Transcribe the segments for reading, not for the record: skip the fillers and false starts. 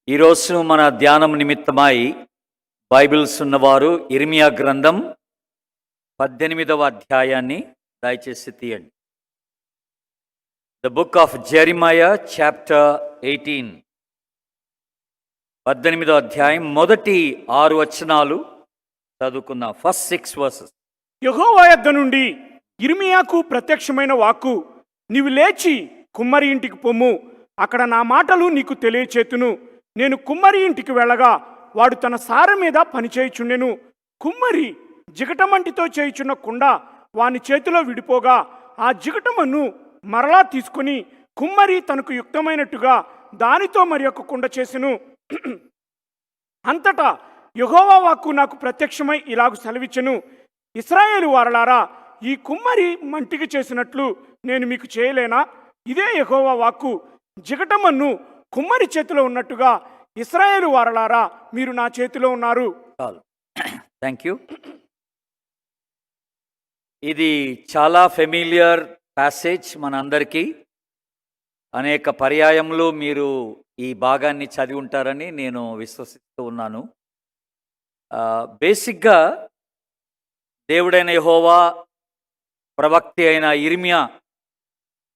ఈరోజు మన ధ్యానం నిమిత్తమై బైబిల్స్ ఉన్నవారు ఇర్మియా గ్రంథం 18వ అధ్యాయాన్ని దయచేసి తీయండి. ద బుక్ ఆఫ్ జెరిమయా చాప్టర్ 18, 18వ అధ్యాయం మొదటి 6 వచనాలు చదువుకుందాం. First 6 versus. యెహోవా యొద్ద నుండి ఇర్మియాకు ప్రత్యక్షమైన వాక్కు, నీవు లేచి కుమ్మరి ఇంటికి పొమ్ము, అక్కడ నా మాటలు నీకు తెలియచేతును. నేను కుమ్మరి ఇంటికి వెళ్ళగా వాడు తన సార మీద పనిచేయుచుండెను. కుమ్మరి జిగటమంటితో చేయుచున్న కుండ వాని చేతిలో విడిపోగా ఆ జిగటమన్ను మరలా తీసుకుని కుమ్మరి తనకు యుక్తమైనట్టుగా దానితో మరి ఒక కుండ చేసెను. అంతటా యెహోవా వాక్కు నాకు ప్రత్యక్షమై ఇలాగు సెలవిచ్చెను, ఇశ్రాయేలు వారలారా, ఈ కుమ్మరి మంటికి చేసినట్లు నేను మీకు చేయలేనా? ఇదే యెహోవా వాక్కు. జిగటమన్ను కుమ్మరి చేతిలో ఉన్నట్టుగా ఇశ్రాయేలు వారలారా, మీరు నా చేతిలో ఉన్నారు. Thank you. ఇది చాలా ఫెమిలియర్ ప్యాసేజ్ మనందరికీ. అనేక పర్యాయములు మీరు ఈ భాగాన్ని చదివి ఉంటారని నేను విశ్వసిస్తూ ఉన్నాను. బేసిక్గా దేవుడైన యెహోవా ప్రవక్త అయిన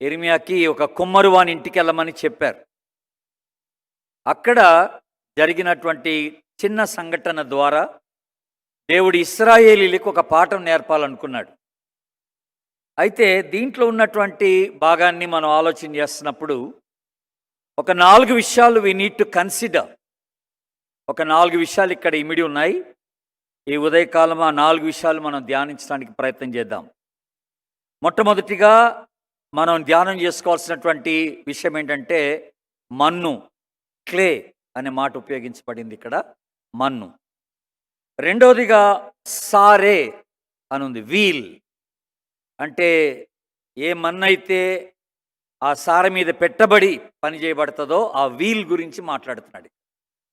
ఇర్మియాకి ఒక కుమ్మరి వాని ఇంటికి వెళ్ళమని చెప్పారు. అక్కడ జరిగినటువంటి చిన్న సంఘటన ద్వారా దేవుడు ఇశ్రాయేలీలకు ఒక పాఠం నేర్పాలనుకున్నాడు. అయితే దీంట్లో ఉన్నటువంటి భాగాన్ని మనం ఆలోచన చేస్తున్నప్పుడు ఒక 4 విషయాలు వి నీడ్ టు కన్సిడర్. ఒక 4 విషయాలు ఇక్కడ ఇమిడి ఉన్నాయి. ఈ ఉదయకాలం ఆ 4 విషయాలు మనం ధ్యానించడానికి ప్రయత్నం చేద్దాం. మొట్టమొదటిగా మనం ధ్యానం చేసుకోవాల్సినటువంటి విషయం ఏంటంటే మన్ను, క్లే అనే మాట ఉపయోగించబడింది ఇక్కడ, మన్ను. రెండవదిగా సారే అనుంది, వీల్. అంటే ఏ మన్ను అయితే ఆ సార మీద పెట్టబడి పని చేయబడుతుందో ఆ వీల్ గురించి మాట్లాడుతున్నాడు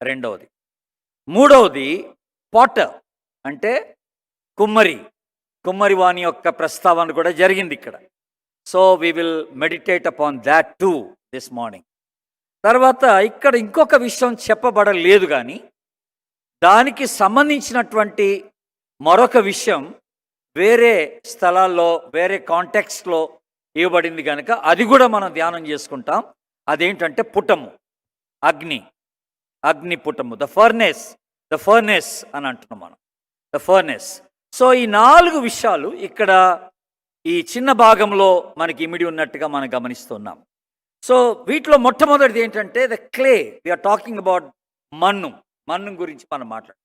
రెండవది. మూడవది పాటర్, అంటే కుమ్మరి వాని యొక్క ప్రస్తావన కూడా జరిగింది ఇక్కడ. So we will meditate upon that two this morning. తర్వాత ఇక్కడ ఇంకొక విషయం చెప్పబడలేదు, కానీ దానికి సంబంధించినటువంటి మరొక విషయం వేరే స్థలాల్లో వేరే కాంటెక్స్ట్లో ఇవ్వబడింది కనుక అది కూడా మనం ధ్యానం చేసుకుంటాం. అదేంటంటే పుటము, అగ్ని పుటము, ద ఫర్నెస్ అని అంటున్నాం మనం, ద ఫర్నెస్. సో ఈ 4 విషయాలు ఇక్కడ ఈ చిన్న భాగంలో మనకి ఇమిడి ఉన్నట్టుగా మనం గమనిస్తున్నాం. సో వీటిలో మొట్టమొదటిది ఏంటంటే the clay. We're talking about మన్ను గురించి మనం మాట్లాడు.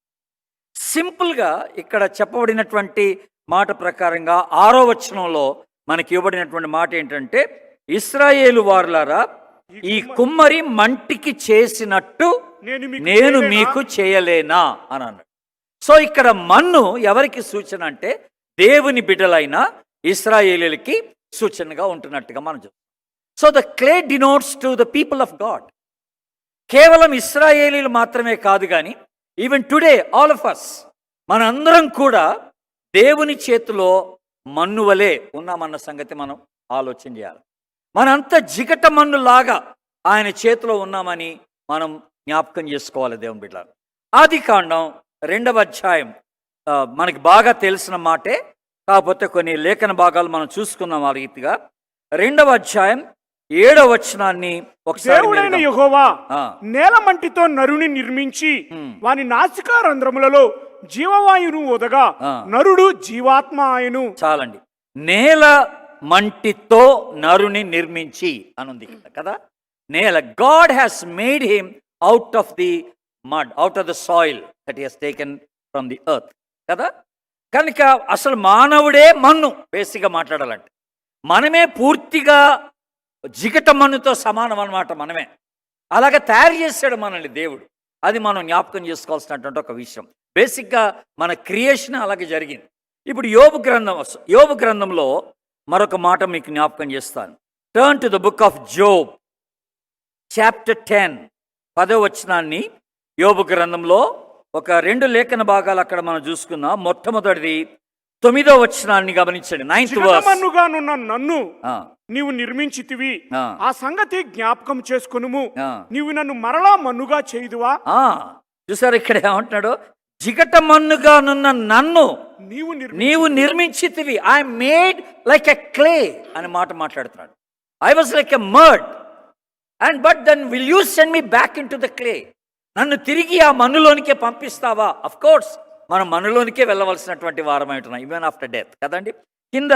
సింపుల్గా ఇక్కడ చెప్పబడినటువంటి మాట ప్రకారంగా 6వ వచనంలో మనకి ఇవ్వబడినటువంటి మాట ఏంటంటే, ఇశ్రాయేలు వారలారా, ఈ కుమ్మరి మంటికి చేసినట్టు నేను మీకు చేయలేనా అని అన్నాడు. సో ఇక్కడ మన్ను ఎవరికి సూచన అంటే దేవుని బిడ్డలైన ఇశ్రాయేలీలకి సూచనగా ఉంటున్నట్టుగా మనం చూస్తాం. So the clay denotes to the people of God. కేవలం ఇశ్రాయేలీలు మాత్రమే కాదు, కానీ even today all of us, మనందరం కూడా దేవుని చేతిలో మన్ను వలె ఉన్నామన్న సంగతి మనం ఆలోచన చేయాలి. మనంతా జిగట మన్నులాగా ఆయన చేతిలో ఉన్నామని మనం జ్ఞాపకం చేసుకోవాలి దేవుని బిడ్డలు. ఆదికాండం 2వ అధ్యాయం మనకి బాగా తెలిసిన మాటే, కాకపోతే కొన్ని లేఖన భాగాలు మనం చూసుకున్నాం ఆ రీతిగా. 2వ అధ్యాయం 7వ వచనాన్ని ఒకసారి. దేవుడైన యెహోవా నేల మంటితో నరుని నిర్మించి వాని నాసికా రంధ్రములలో జీవవాయువును వదగా నరుడు జీవాత్మ ఆయను. చాలండి. నేల మంటితో నరుని నిర్మించి అనుంది కదా. నేల, God has made him out of the mud, out of the soil that he has taken from the earth కదా. కనుక అసలు మానవుడే మన్ను. బేసిక్గా మాట్లాడాలంటే మనమే పూర్తిగా జిగట మన్నుతో సమానం అన్నమాట. మనమే అలాగే తయారు చేశాడు మనల్ని దేవుడు. అది మనం జ్ఞాపకం చేసుకోవాల్సినటువంటి ఒక విషయం. బేసిక్గా మన క్రియేషన్ అలాగే జరిగింది. ఇప్పుడు యోబు గ్రంథంలో మరొక మాట మీకు జ్ఞాపకం చేస్తాను. Turn to the book of Job chapter 10, 10వ వచనాన్ని. యోబు గ్రంథంలో ఒక 2 లేఖన భాగాలు అక్కడ మనం చూసుకుందాం. మొట్టమొదటిది 9వ వచనాన్ని గమనించండి. 9th verse. మన్నుగానున్న నన్ను నీవు నిర్మించితివి, ఆ. ఆ సంగతి జ్ఞాపకం చేసుకొనుము. ఆ. నీవు నన్ను మరలా మన్నుగా చేయుదువా? చూసారు ఇక్కడ ఏమంటున్నాడు? జిగట మన్నుగానున్న నన్ను నీవు నీవు నిర్మించితివి. I made like a clay అనే మాట మాట్లాడుతున్నాడు. I was like a mud and but then will you send me back into the clay. నన్ను తిరిగి ఆ మన్నులోనికే పంపిస్తావా? అఫ్ కోర్స్ మనం మన్నులోనికే వెళ్ళవలసినటువంటి వారమై ఉంటున్నాం, ఈవెన్ ఆఫ్టర్ డెత్ కదండి. కింద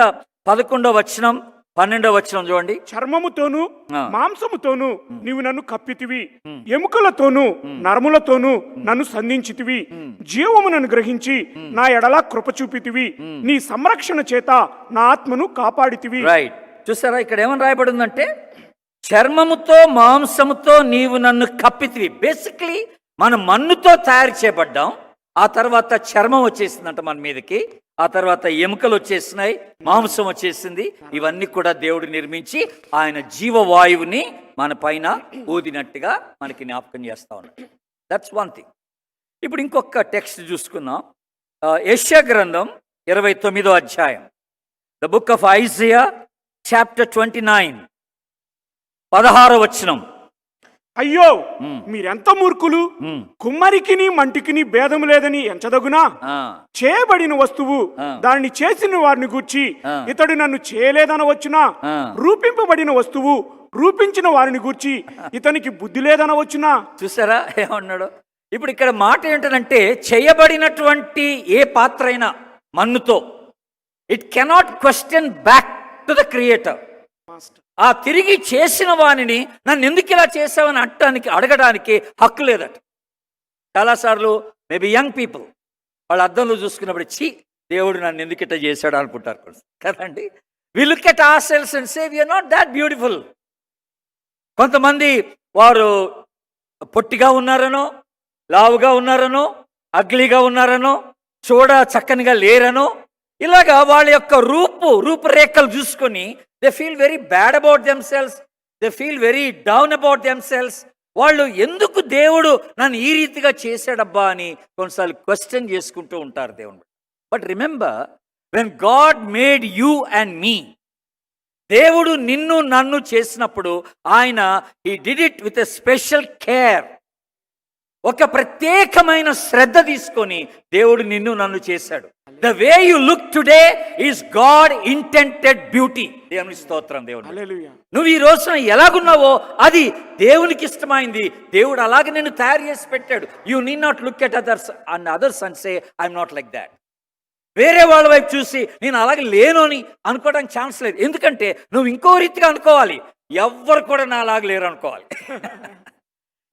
11వ వచనం 12వ వచనం చూడండి. చర్మముతోను ఆ. మాంసముతోను నీవు నన్ను కప్పితివి, ఎముకలతోను నరములతోను నన్ను సంధించితివి, జీవమునను గ్రహించి నా ఎడల కృప చూపితివి, నీ సంరక్షణ చేత నా ఆత్మను కాపాడితివి. రైట్, చూసారా ఇక్కడ ఏమని రాయబడిందంటే చర్మముతో మాంసముతో నీవు నన్ను కప్పితివి. బేసిక్లీ మనం మన్నుతో తయారు చేయబడ్డాం, ఆ తర్వాత చర్మం వచ్చేసిందంట మన మీదకి, ఆ తర్వాత ఎముకలు వచ్చేసినాయి, మాంసం వచ్చేసింది. ఇవన్నీ కూడా దేవుడు నిర్మించి ఆయన జీవవాయువుని మన పైన ఊదినట్టుగా మనకి జ్ఞాపకం చేస్తా ఉన్నాడు. That's one thing. ఇప్పుడు ఇంకొక టెక్స్ట్ చూసుకుందాం. యెషయా గ్రంథం 29వ అధ్యాయం, the book of Isaiah chapter 29 16వ వచనం. అయ్యో మీరెంత మూర్ఖులు, కుమ్మరికిని మంటికిని భేదము లేదని ఎంచదగునా? చేయబడిన వస్తువు దానిని చేసిన వారిని గూర్చి ఇతడు నన్ను చేయలేదనవచ్చునా? రూపింపబడిన వస్తువు రూపించిన వారిని గూర్చి ఇతనికి బుద్ధి లేదనవచ్చునా? చూసారా ఏమన్నాడు? ఇప్పుడు ఇక్కడ మాట ఏంటంటే చేయబడినటువంటి ఏ పాత్ర అయినా మన్నుతో, it cannot question back to the creator. ఆ తిరిగి చేసిన వానిని నన్ను ఎందుకు ఇలా చేసావని అడగడానికి హక్కు లేదట. చాలాసార్లు మేబీ యంగ్ పీపుల్ వాళ్ళ అద్దంలో చూసుకున్నప్పుడు ఛీ దేవుడు నన్ను ఎందుకు ఇట్లా చేశాడు అనుకుంటారు కదండి. We look at ourselves and say we are not that beautiful. కొంతమంది వారు పొట్టిగా ఉన్నారనో, లావుగా ఉన్నారనో, అగ్లీగా ఉన్నారనో, చూడ చక్కనిగా లేరనో, ఇలాగా వాళ్ళ యొక్క రూపురేఖలు చూసుకొని they feel very bad about themselves, they feel very down about themselves. వాళ్ళు ఎందుకు దేవుడు నన్ను ఈ రీతిగా చేశాడబ్బా అని కొన్నిసార్లు క్వశ్చన్ చేసుకుంటూ ఉంటారు దేవుడు. But remember, when God made you and me, దేవుడు నిన్ను నన్ను చేసినప్పుడు ఆయన he did it with a special care. ఒక ప్రత్యేకమైన శ్రద్ధ తీసుకొని దేవుడు నిన్ను నన్ను చేశాడు. The way you look today is God intended beauty. దేవుని స్తోత్రం. దేవుడు హల్లెలూయా. నువ్వు ఈ రోజున ఎలాగున్నావో అది దేవునికి ఇష్టమైంది. దేవుడు అలాగే నిన్ను తయారు చేసి పెట్టాడు. You need not look at others and say I'm not like that. వేరే వాళ్ళ వైపు చూసి నేను అలాగే లేను అని అనుకోవడానికి ఛాన్స్ లేదు. ఎందుకంటే నువ్వు ఇంకో రీతిగా అనుకోవాలి, ఎవ్వరు కూడా నా అలాగే లేరు అనుకోవాలి.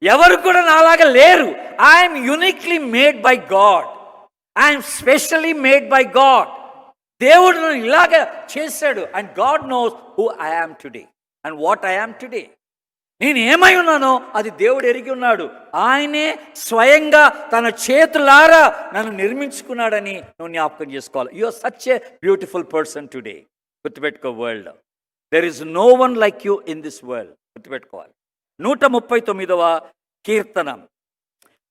ఎవరు కూడా నాలాగా లేరు. I'm uniquely made by God, I'm specially made by God. దేవుడు నన్ను ఇలాగా చేశాడు. And God knows who I am today and what I am today. నేను ఏమై ఉన్నానో అది దేవుడు ఎరిగి ఉన్నాడు. ఆయనే స్వయంగా తన చేతులారా నన్ను నిర్మించుకున్నాడని నువ్వు జ్ఞాపకం చేసుకోవాలి. You are such a beautiful person today. గుర్తుపెట్టుకో, world there is no one like you in this world. గుర్తుపెట్టుకోవాలి. 139వ కీర్తనం,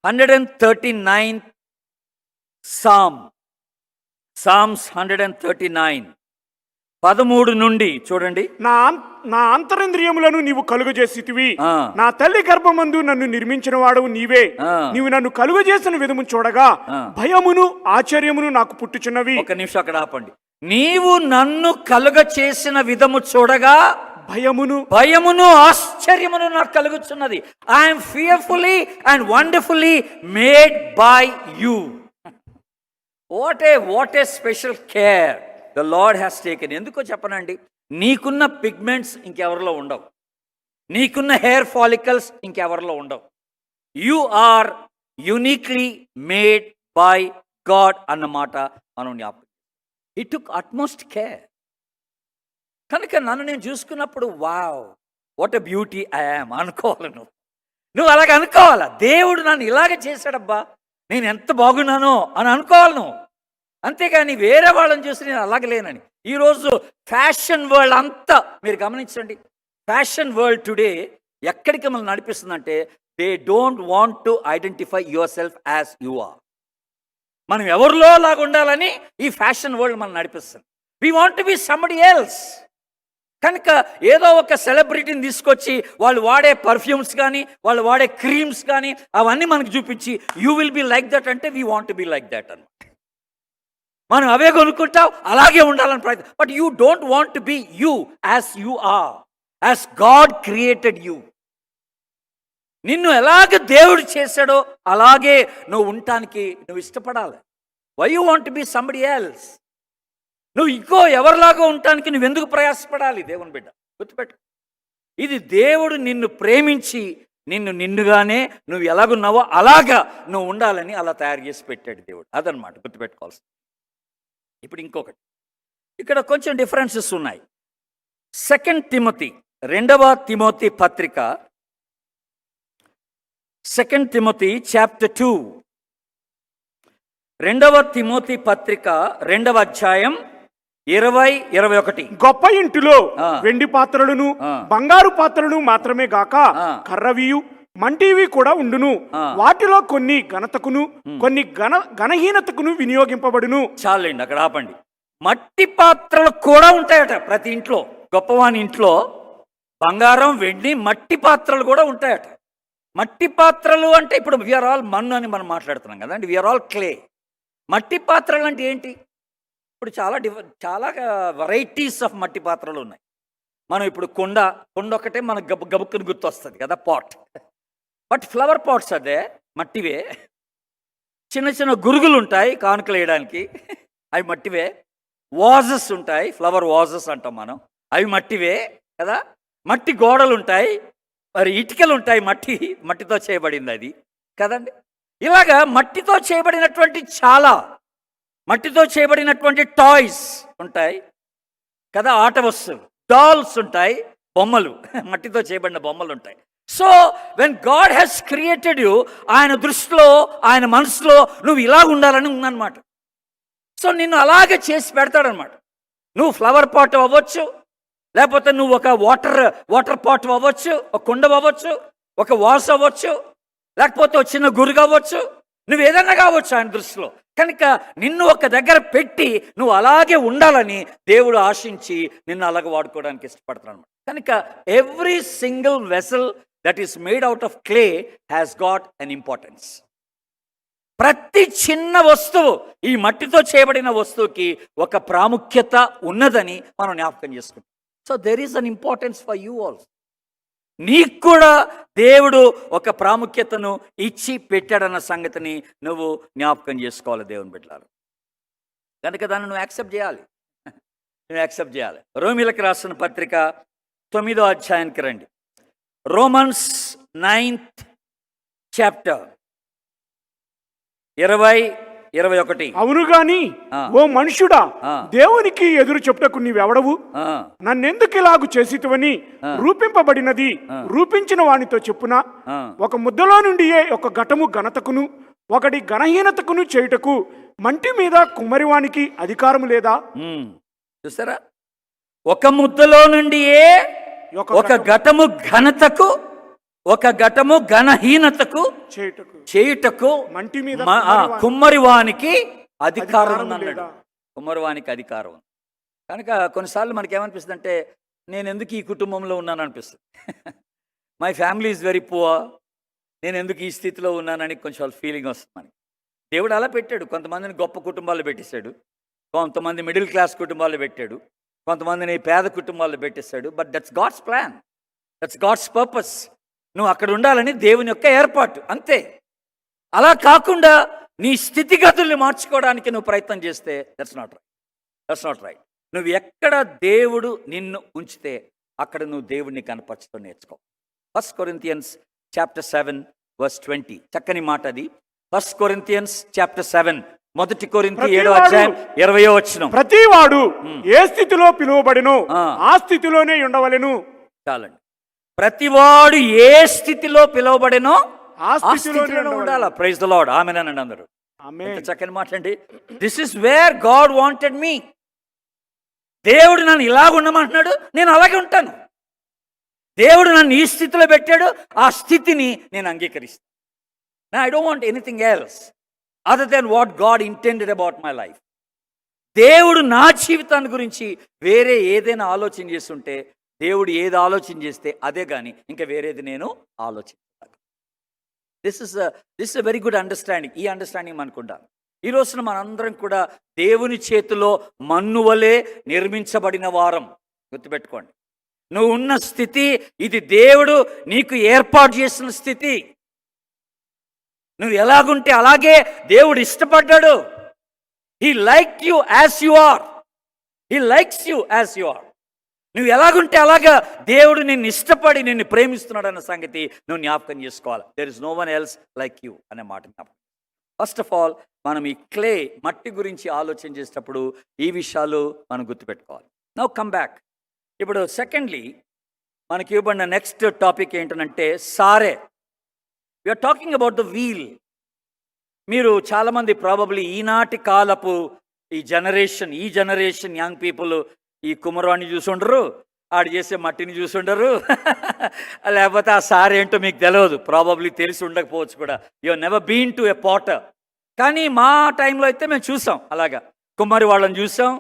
139th Psalms 139 13 నుండి చూడండి. నా అంతరింద్రియములను నీవు కలుగజేసితివి, నా తల్లి గర్భమందు నన్ను నిర్మించిన వాడవు నీవే. నీవు నన్ను కలుగజేసిన విధము చూడగా భయమును ఆశ్చర్యమును నాకు పుట్టుచున్నవి. ఒక నిమిషం అక్కడ ఆపండి. నీవు నన్ను కలుగ చేసిన విధము చూడగా భయమును ఆశ్చర్యమును నాకు కలుగుతున్నది. I'm fearfully and wonderfully made by you. What a special care the Lord has taken. ఎందుకో చెప్పనండి, నీకున్న పిగ్మెంట్స్ ఇంకెవరిలో ఉండవు, నీకున్న హెయిర్ ఫాలికల్స్ ఇంకెవరిలో ఉండవు. You are uniquely made by God అన్నమాట మనం జ్ఞాపకం. He took utmost care. కనుక నన్ను నేను చూసుకున్నప్పుడు wow what a beauty I am అనుకోవాలి. నువ్వు అలాగ అనుకోవాలా, దేవుడు నన్ను ఇలాగ చేశాడబ్బా నేను ఎంత బాగున్నానో అని అనుకోవాలి నువ్వు. అంతేగాని వేరే వాళ్ళని చూసి నేను అలాగ లేనని. ఈరోజు ఫ్యాషన్ వరల్డ్ అంతా మీరు గమనించండి. ఫ్యాషన్ వరల్డ్ టుడే ఎక్కడికి మనల్ని నడిపిస్తుందంటే they don't want to identify yourself as you are. మనం ఎవరిలో లాగా ఉండాలని ఈ ఫ్యాషన్ వరల్డ్ మనం నడిపిస్తుంది. We want to be somebody else. కనుక ఏదో ఒక సెలబ్రిటీని తీసుకొచ్చి వాళ్ళు వాడే పర్ఫ్యూమ్స్ కానీ వాళ్ళు వాడే క్రీమ్స్ కానీ అవన్నీ మనకు చూపించి you will be like that అంటే we want be like that అన్నమాట. మనం అవే కొనుక్కుంటాం, అలాగే ఉండాలని ప్రయత్నం. But you don't want be you as you are, as God created you. నిన్ను ఎలాగ దేవుడు చేశాడో అలాగే నువ్వు ఉండటానికి నువ్వు ఇష్టపడాలి. Why you want be somebody else? నువ్వు ఇంకో ఎవరిలాగా ఉండటానికి నువ్వెందుకు ప్రయాసపడాలి? దేవుని బిడ్డ గుర్తుపెట్టు, ఇది దేవుడు నిన్ను ప్రేమించి నిన్నుగానే నువ్వు ఎలాగున్నావో అలాగా నువ్వు ఉండాలని అలా తయారు చేసి పెట్టాడు దేవుడు. అదనమాట గుర్తుపెట్టుకోవాల్సింది. ఇప్పుడు ఇంకొకటి, ఇక్కడ కొంచెం డిఫరెన్సెస్ ఉన్నాయి. 2 తిమోతి, 2వ తిమోతి పత్రిక, 2 తిమోతి చాప్టర్ 2, 2వ తిమోతి పత్రిక 2వ అధ్యాయం 20-21. గొప్ప ఇంటిలో వెండి పాత్రలను బంగారు పాత్రలను మాత్రమే గాక కర్రవియు మంటివి కూడా ఉండును. వాటిలో కొన్ని ఘనతకును కొన్ని ఘనహీనతకును వినియోగింపబడును. చాలండి, అక్కడ ఆపండి. మట్టి పాత్రలు కూడా ఉంటాయట ప్రతి ఇంట్లో. గొప్పవాని ఇంట్లో బంగారం వెండి మట్టి పాత్రలు కూడా ఉంటాయట. మట్టి పాత్రలు అంటే ఇప్పుడు వీఆర్ ఆల్ మన్ను అని మనం మాట్లాడుతున్నాం కదండి, వీఆర్ ఆల్ క్లే. మట్టి పాత్రలు అంటే ఏంటి? ఇప్పుడు చాలా వెరైటీస్ ఆఫ్ మట్టి పాత్రలు ఉన్నాయి. మనం ఇప్పుడు కొండ ఒకటే మనకు గబుక్కుని గుర్తొస్తుంది కదా, పాట్. బట్ ఫ్లవర్ పాట్స్ అదే మట్టివే. చిన్న చిన్న గురుగులు ఉంటాయి కానుకలు వేయడానికి, అవి మట్టివే. వాజెస్ ఉంటాయి, ఫ్లవర్ వాజెస్ అంటాం మనం, అవి మట్టివే కదా. మట్టి గోడలు ఉంటాయి, మరి ఇటుకలు ఉంటాయి, మట్టితో చేయబడింది అది కదండి. ఇలాగా మట్టితో చేయబడినటువంటి మట్టితో చేయబడినటువంటి టాయ్స్ ఉంటాయి కదా, ఆట వస్తువులు, డాల్స్ ఉంటాయి, బొమ్మలు, మట్టితో చేయబడిన బొమ్మలు ఉంటాయి. So when God has created you, ఆయన దృష్టిలో ఆయన మనసులో నువ్వు ఇలా ఉండాలని ఉందన్నమాట. సో నిన్ను అలాగే చేసి పెడతాడనమాట. నువ్వు ఫ్లవర్ పాట్ అవ్వచ్చు, లేకపోతే నువ్వు ఒక వాటర్ పాట్ అవ్వచ్చు, ఒక కుండ అవ్వచ్చు, ఒక వాస్ అవ్వచ్చు, లేకపోతే ఒక చిన్న గురుగు అవ్వచ్చు, నువ్వు ఏదైనా కావచ్చు ఆయన దృష్టిలో. కనుక నిన్ను ఒక దగ్గర పెట్టి నువ్వు అలాగే ఉండాలని దేవుడు ఆశించి నిన్ను అలాగే వాడుకోవడానికి ఇష్టపడతాడు అనమాట. కనుక every single vessel that is made out of clay has got an importance. ప్రతి చిన్న వస్తువు, ఈ మట్టితో చేయబడిన వస్తువుకి ఒక ప్రాముఖ్యత ఉన్నదని మనం జ్ఞాపకం చేసుకుంటాం. So there is an importance for you also. నీకు కూడా దేవుడు ఒక ప్రాముఖ్యతను ఇచ్చి పెట్టాడన్న సంగతిని నువ్వు జ్ఞాపకం చేసుకోవాలి దేవుని బిడ్డలారా. కనుక దాన్ని నువ్వు యాక్సెప్ట్ చేయాలి. రోమీలకు రాసిన పత్రిక 9వ అధ్యాయానికి రండి. Romans 9th chapter 20-21. అవును గాని ఓ మనుషుడా, దేవునికి ఎదురు చెప్పుటకు నీవెవడవు? నన్నెందుకు ఇలాగు చేసితివని రూపింపబడినది రూపించిన వానితో చెప్పున. ఒక ముద్దలో నుండియే ఒక ఘటము ఘనతకును ఒకటి ఘనహీనతకును చేయుటకు మంటి మీద కుమ్మరివానికి అధికారం లేదా? చూసారా, ఒక ముద్దలో నుండియే ఒక ఘటము ఘనతకు ఒక ఘటము ఘనహీనతకు చేయుటకు మంటి మీద కుమ్మరివానికి అధికారం అన్నాడు. కుమ్మరివానికి అధికారం. కనుక కొన్నిసార్లు మనకేమనిపిస్తుంది అంటే, నేను ఎందుకు ఈ కుటుంబంలో ఉన్నాను అనిపిస్తుంది. My family is very poor, నేను ఎందుకు ఈ స్థితిలో ఉన్నానని కొంచెం ఫీలింగ్ వస్తుంది మనకి. దేవుడు అలా పెట్టాడు. కొంతమందిని గొప్ప కుటుంబాల్లో పెట్టేశాడు, కొంతమంది మిడిల్ క్లాస్ కుటుంబాల్లో పెట్టాడు, కొంతమందిని పేద కుటుంబాల్లో పెట్టేశాడు. But that's God's plan, that's God's purpose. నువ్వు అక్కడ ఉండాలని దేవుని యొక్క ఏర్పాటు, అంతే. అలా కాకుండా నీ స్థితిగతుల్ని మార్చుకోవడానికి నువ్వు ప్రయత్నం చేస్తే దట్స్ నాట్ రైట్. నువ్వు ఎక్కడ దేవుడు నిన్ను ఉంచితే అక్కడ నువ్వు దేవుడిని కనపరచుతూ నేర్చుకో. 1 Corinthians chapter 7 verse 20, చక్కని మాట అది. 1 Corinthians chapter 7, 1 కొరింథీ 7వ అధ్యాయం 20వ వచనం. ప్రతివాడు ఏ స్థితిలో పిలువబడినో ఆ స్థితిలోనే ఉండవలెను. చాలండి. ప్రతివాడు ఏ స్థితిలో పిలువబడినో ఆ స్థితిలోనే ఉండాలి. Praise the lord. ఆమేన్ అనండి అందరూ. ఎంత చక్కని మాట అండి. This is where God wanted me. దేవుడు నన్ను ఇలాగ ఉండమంటున్నాడు, నేను అలాగే ఉంటాను. దేవుడు నన్ను ఈ స్థితిలో పెట్టాడు, ఆ స్థితిని నేను అంగీకరిస్తాను. I don't want anything else other than what God intended about my life. దేవుడు నా జీవితాన్ని గురించి వేరే ఏదైనా ఆలోచన చేస్తుంటే, దేవుడు ఏది ఆలోచన చేస్తే అదే కానీ ఇంకా వేరేది నేను ఆలోచించాను. This is a very good understanding. ఈ అండర్స్టాండింగ్ మనకుండాలి. ఈ రోజున మనందరం కూడా దేవుని చేతిలో మన్ను వలె నిర్మించబడిన వారం. గుర్తుపెట్టుకోండి, నువ్వు ఉన్న స్థితి ఇది దేవుడు నీకు ఏర్పాటు చేసిన స్థితి. నువ్వు ఎలాగుంటే అలాగే దేవుడు ఇష్టపడ్డాడు. He like you as you are. He likes you as you are. నువ్వు ఎలాగుంటే అలాగా దేవుడు నిన్ను ఇష్టపడి నిన్ను ప్రేమిస్తున్నాడు అన్న సంగతి నువ్వు జ్ఞాపకం చేసుకోవాలి. There is no one else like you అనే మాట జ్ఞాపకం. ఫస్ట్ ఆఫ్ ఆల్ మనం ఈ క్లే మట్టి గురించి ఆలోచన చేసేటప్పుడు ఈ విషయాలు మనం గుర్తుపెట్టుకోవాలి. Now come back. ఇప్పుడు సెకండ్లీ మనకి ఇవ్వబడిన నెక్స్ట్ టాపిక్ ఏంటంటే సారే. We're talking about the wheel. మీరు చాలామంది ప్రాబబ్లీ ఈనాటి కాలపు ఈ జనరేషన్ యంగ్ పీపుల్ ఈ కుమ్మరాన్ని చూసుండరు, ఆడు చేసే మట్టిని చూసుండరు, లేకపోతే ఆ సార్ ఏంటో మీకు తెలియదు, ప్రాబబ్లీ తెలిసి ఉండకపోవచ్చు కూడా. You never been to a potter. కానీ మా టైంలో అయితే మేము చూసాం, అలాగా కుమ్మరి వాళ్ళని చూసాం.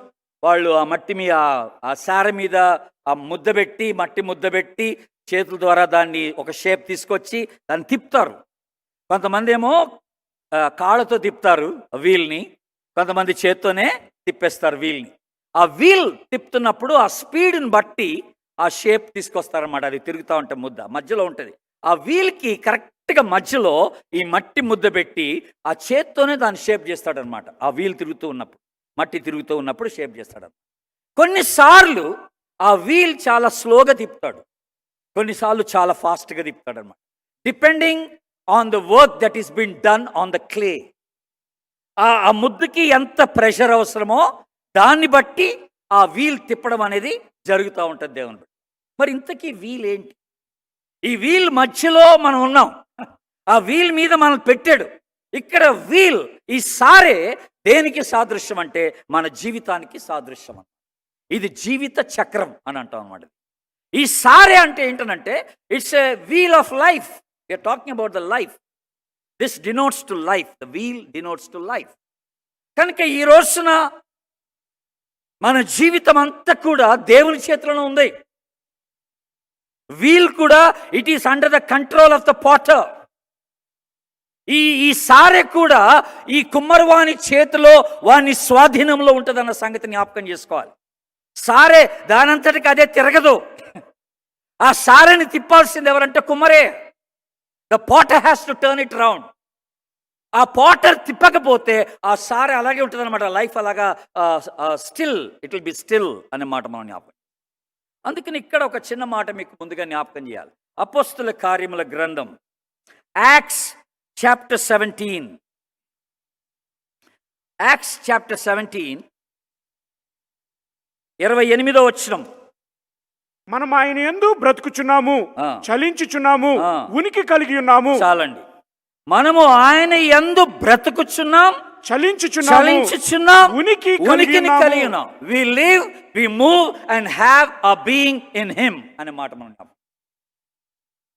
వాళ్ళు ఆ మట్టి మీద ఆ సార మీద ఆ మట్టి ముద్ద పెట్టి చేతుల ద్వారా దాన్ని ఒక షేప్ తీసుకొచ్చి దాన్ని తిప్పుతారు. కొంతమంది ఏమో కాళ్ళతో తిప్పుతారు వీల్ని, కొంతమంది చేత్తోనే తిప్పేస్తారు వీల్ని. ఆ వీల్ తిప్పుతున్నప్పుడు ఆ స్పీడ్ని బట్టి ఆ షేప్ తీసుకొస్తారన్నమాట. అది తిరుగుతూ ఉంటే ముద్ద మధ్యలో ఉంటుంది. ఆ వీల్కి కరెక్ట్గా మధ్యలో ఈ మట్టి ముద్ద పెట్టి ఆ చేత్తోనే దాన్ని షేప్ చేస్తాడనమాట. ఆ వీల్ తిరుగుతూ ఉన్నప్పుడు, మట్టి తిరుగుతూ ఉన్నప్పుడు షేప్ చేస్తాడు. కొన్నిసార్లు ఆ వీల్ చాలా స్లోగా తిప్పుతాడు, కొన్నిసార్లు చాలా ఫాస్ట్గా తిప్పుతాడు అనమాట. Depending on the work that is been done on the clay. ఆ ముద్దుకి ఎంత ప్రెషర్ అవసరమో దాన్ని బట్టి ఆ వీల్ తిప్పడం అనేది జరుగుతూ ఉంటుంది దేవుని బట్టి. మరి ఇంతకీ వీల్ ఏంటి? ఈ వీల్ మధ్యలో మనం ఉన్నాం, ఆ వీల్ మీద మనం పెట్టాడు. ఇక్కడ వీల్ ఈ సారే దేనికి సాదృశ్యం అంటే మన జీవితానికి సాదృశ్యం. ఇది జీవిత చక్రం అని అంటాం అన్నమాట. ఈ సారే అంటే ఏంటంటే it's a wheel of life. We're talking about the life. This denotes to life. The wheel denotes to life. కనుక ఈ రోజున మన జీవితం అంతా కూడా దేవుని చేతిలోనే ఉంది. వీల్ కూడా it is under the control of the Potter. ఈ సారె కూడా ఈ కుమ్మరివాని చేతిలో వాని స్వాధీనంలో ఉంటుందన్న సంగతి జ్ఞాపకం చేసుకోవాలి. సారె దానంతటికి అదే తిరగదు. ఆ సారెని తిప్పాల్సింది ఎవరంటే కుమ్మరే. The potter has to turn it round. ఆ పాటర్ తిప్పకపోతే ఆ సారె అలాగే ఉంటుంది అనమాట. లైఫ్ అలాగా still, it will be still అనే మాట మనం జ్ఞాపకం. అందుకని ఇక్కడ ఒక చిన్న మాట మీకు ముందుగా జ్ఞాపకం చేయాలి. అపోస్తుల కార్యముల గ్రంథం యాక్ట్స్ చాప్టర్ 17. యాక్ట్స్ చాప్టర్ 17 28వ వచనం. మనం ఆయన యందు బ్రతుకుచున్నాము, చలించుచున్నాము, ఉనికి కలిగి ఉన్నాము. చాలండి. మనము ఆయన యందు బ్రతుకుచున్నాం, చలించుచున్నాం, ఉనికిని కలిగి ఉన్నాం. We live, we move and have a being in him అనే మాట మనం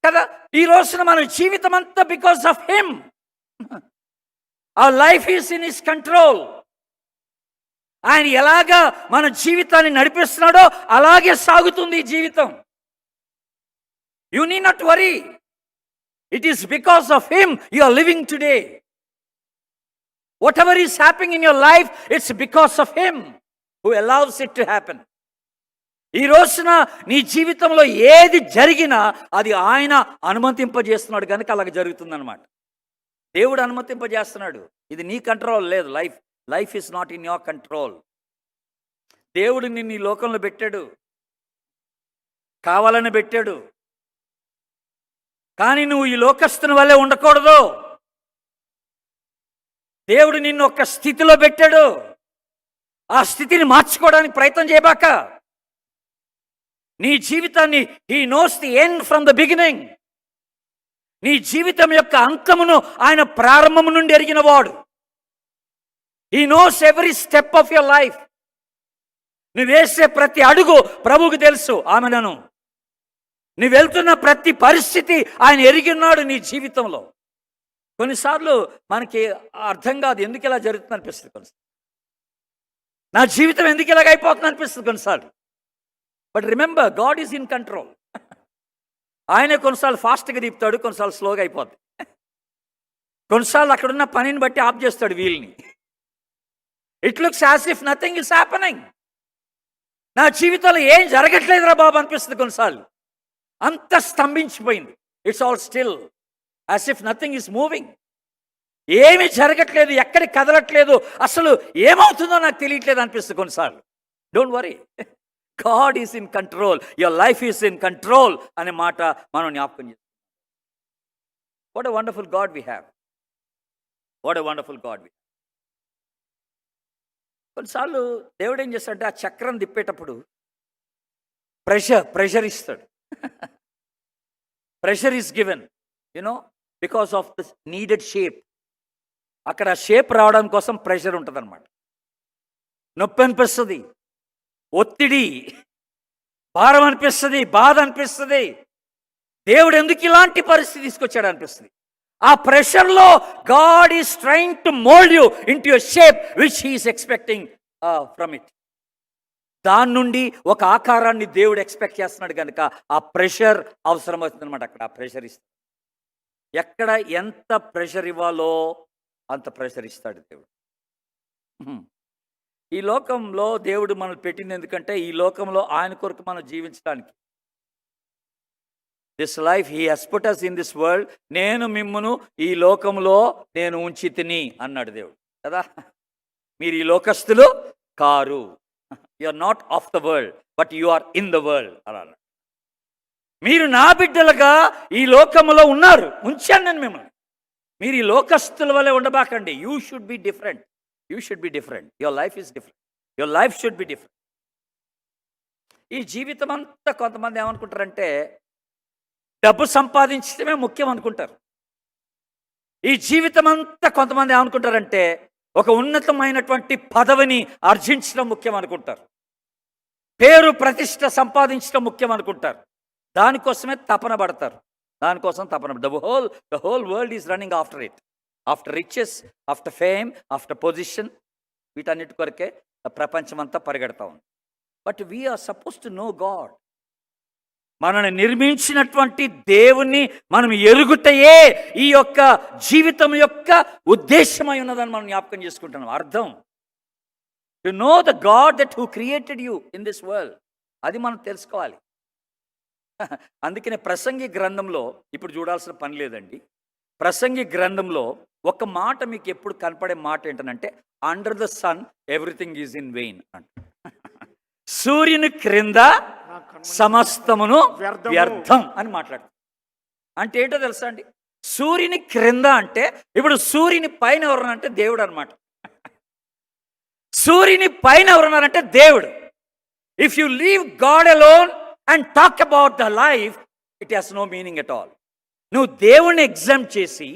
కదా. ఈ రోజున మన జీవితం అంతా because of him. Our life is in his control. ఆయన ఎలాగా మన జీవితాన్ని నడిపిస్తున్నాడో అలాగే సాగుతుంది ఈ జీవితం. You need not worry. It is because of him you are living today. Whatever is happening in your life, it's because of him who allows it to happen. ఈ రోజున నీ జీవితంలో ఏది జరిగినా అది ఆయన అనుమతింపజేస్తున్నాడు కనుక అలాగ జరుగుతుందన్నమాట. దేవుడు అనుమతింపజేస్తున్నాడు. ఇది నీ కంట్రోల్ లేదు. Life is not in your control. దేవుడు నిన్ను ఈ లోకంలో పెట్టాడు, కావాలని పెట్టాడు. కానీ నువ్వు ఈ లోకస్తుని వల్లే ఉండకూడదు. దేవుడు నిన్ను ఒక స్థితిలో పెట్టాడు. ఆ స్థితిని మార్చుకోవడానికి ప్రయత్నం చేయబాక. నీ జీవితాన్ని he knows the end from the beginning. నీ జీవితం యొక్క అంతమును ఆయన ప్రారంభము నుండి ఎరిగిన వాడు. He knows every step of your life. నువ్వు వేసే ప్రతి అడుగు ప్రభువుకు తెలుసు. ఆమెను నువ్వు వెళ్తున్న ప్రతి పరిస్థితి ఆయన ఎరిగినాడు నీ జీవితంలో. కొన్నిసార్లు మనకి అర్థం కాదు ఎందుకు ఇలా జరుగుతుంది అనిపిస్తుంది. కొన్నిసార్లు నా జీవితం ఎందుకు ఇలాగ అయిపోతుంది అనిపిస్తుంది కొన్నిసార్లు. But remember, God is in control. ఆయనే కొన్నిసార్లు ఫాస్ట్గా తిప్పుతాడు, కొన్నిసార్లు స్లోగా అయిపోద్ది. కొన్నిసార్లు అక్కడున్న పనిని బట్టి ఆఫ్ చేస్తాడు వీల్ని. It looks as if nothing is happening. నా జీవితంలో ఏం జరగట్లేదురా బాబు అనిపిస్తుంది కొన్నిసార్లు. అంత స్తంభించిపోయింది. It's all still as if nothing is moving. ఏమీ జరగట్లేదు, ఎక్కడికి కదలట్లేదు, అసలు ఏమవుతుందో నాకు తెలియట్లేదు అనిపిస్తుంది కొన్నిసార్లు. Don't worry, God is in control, your life is in control అనే మాట మనం జ్ఞాపకం చేస్తాం. What a wonderful God we have. What a wonderful God we have. కొన్నిసార్లు దేవుడు ఏం చేస్తాడంటే ఆ చక్రం తిప్పేటప్పుడు ప్రెషర్ ఇస్తాడు. Pressure is given because of the needed shape. అక్కడ షేప్ రావడం కోసం ప్రెషర్ ఉంటుంది అనమాట. నొప్పి అనిపిస్తుంది, ఒత్తిడి, భారం అనిపిస్తుంది, బాధ అనిపిస్తుంది. దేవుడు ఎందుకు ఇలాంటి పరిస్థితి తీసుకొచ్చాడు అనిపిస్తుంది. ఆ ప్రెషర్లో God is trying to mould you into your shape which he is expecting from it. దాని నుండి ఒక ఆకారాన్ని దేవుడు ఎక్స్పెక్ట్ చేస్తున్నాడు కనుక ఆ ప్రెషర్ అవసరం అవుతుంది అనమాట. అక్కడ ఆ ప్రెషర్ ఇస్తాడు. ఎక్కడ ఎంత ప్రెషర్ ఇవ్వాలో అంత ప్రెషర్ ఇస్తాడు దేవుడు. ఈ లోకంలో దేవుడు మనల్ని పెట్టింది ఎందుకంటే ఈ లోకంలో ఆయన కొరకు మనం జీవించడానికి. This life he has put us in this world. నేను మిమ్మును ఈ లోకంలో నేను ఉంచి తిని అన్నాడు దేవుడు కదా. మీరు ఈ లోకస్తులు కారు. You are not of the world but you are in the world అన్నాడు. మీరు నా బిడ్డలుగా ఈ లోకంలో ఉన్నారు, ఉంచాను నేను మిమ్మల్ని. మీరు ఈ లోకస్తుల వల్లే ఉండబాకండి. You should be different. You should be different. Your life is different. Your life should be different. ఈ జీవితం అంతా కొంతమంది ఏమనుకుంటారంటే డబ్బు సంపాదించడమే ముఖ్యం అనుకుంటారు. ఈ జీవితం అంతా కొంతమంది ఏమనుకుంటారంటే ఒక ఉన్నతమైనటువంటి పదవిని ఆర్జించడం ముఖ్యం అనుకుంటారు. పేరు ప్రతిష్ట సంపాదించడం ముఖ్యం అనుకుంటారు. దానికోసమే తపన పడతారు. దానికోసం తపన. The whole world is running after it. After riches, after fame, after position. వీటన్నిటి కొరకే ప్రపంచం అంతా పరిగెడతా ఉంది. But we're suppose to know God. మనల్ని నిర్మించినటువంటి దేవుణ్ణి మనం ఎరుగుటయే ఈ యొక్క జీవితం యొక్క ఉద్దేశమై ఉన్నదని మనం జ్ఞాపకం చేసుకుంటున్నాం. అర్థం to know the God that who created you in this world. అది మనం తెలుసుకోవాలి. అందుకనే ప్రసంగి గ్రంథంలో ఇప్పుడు చూడాల్సిన పని లేదండి. ప్రసంగి గ్రంథంలో ఒక మాట మీకు ఎప్పుడు కనపడే మాట ఏంటంటే under the sun everything is in vain అంట. సూర్యుని క్రింద సమస్తమును వ్యర్థం అని మాట్లాడు. అంటే ఏంటో తెలుసా అండి? సూర్యుని క్రింద అంటే ఇప్పుడు సూర్యుని పైన ఎవరున్నారంటే దేవుడు అనమాట. సూర్యుని పైన ఎవరున్నారంటే దేవుడు. If you leave God alone and talk about the life, it has no meaning at all. నువ్వు దేవుణ్ణి ఎగ్జామ్ చేసి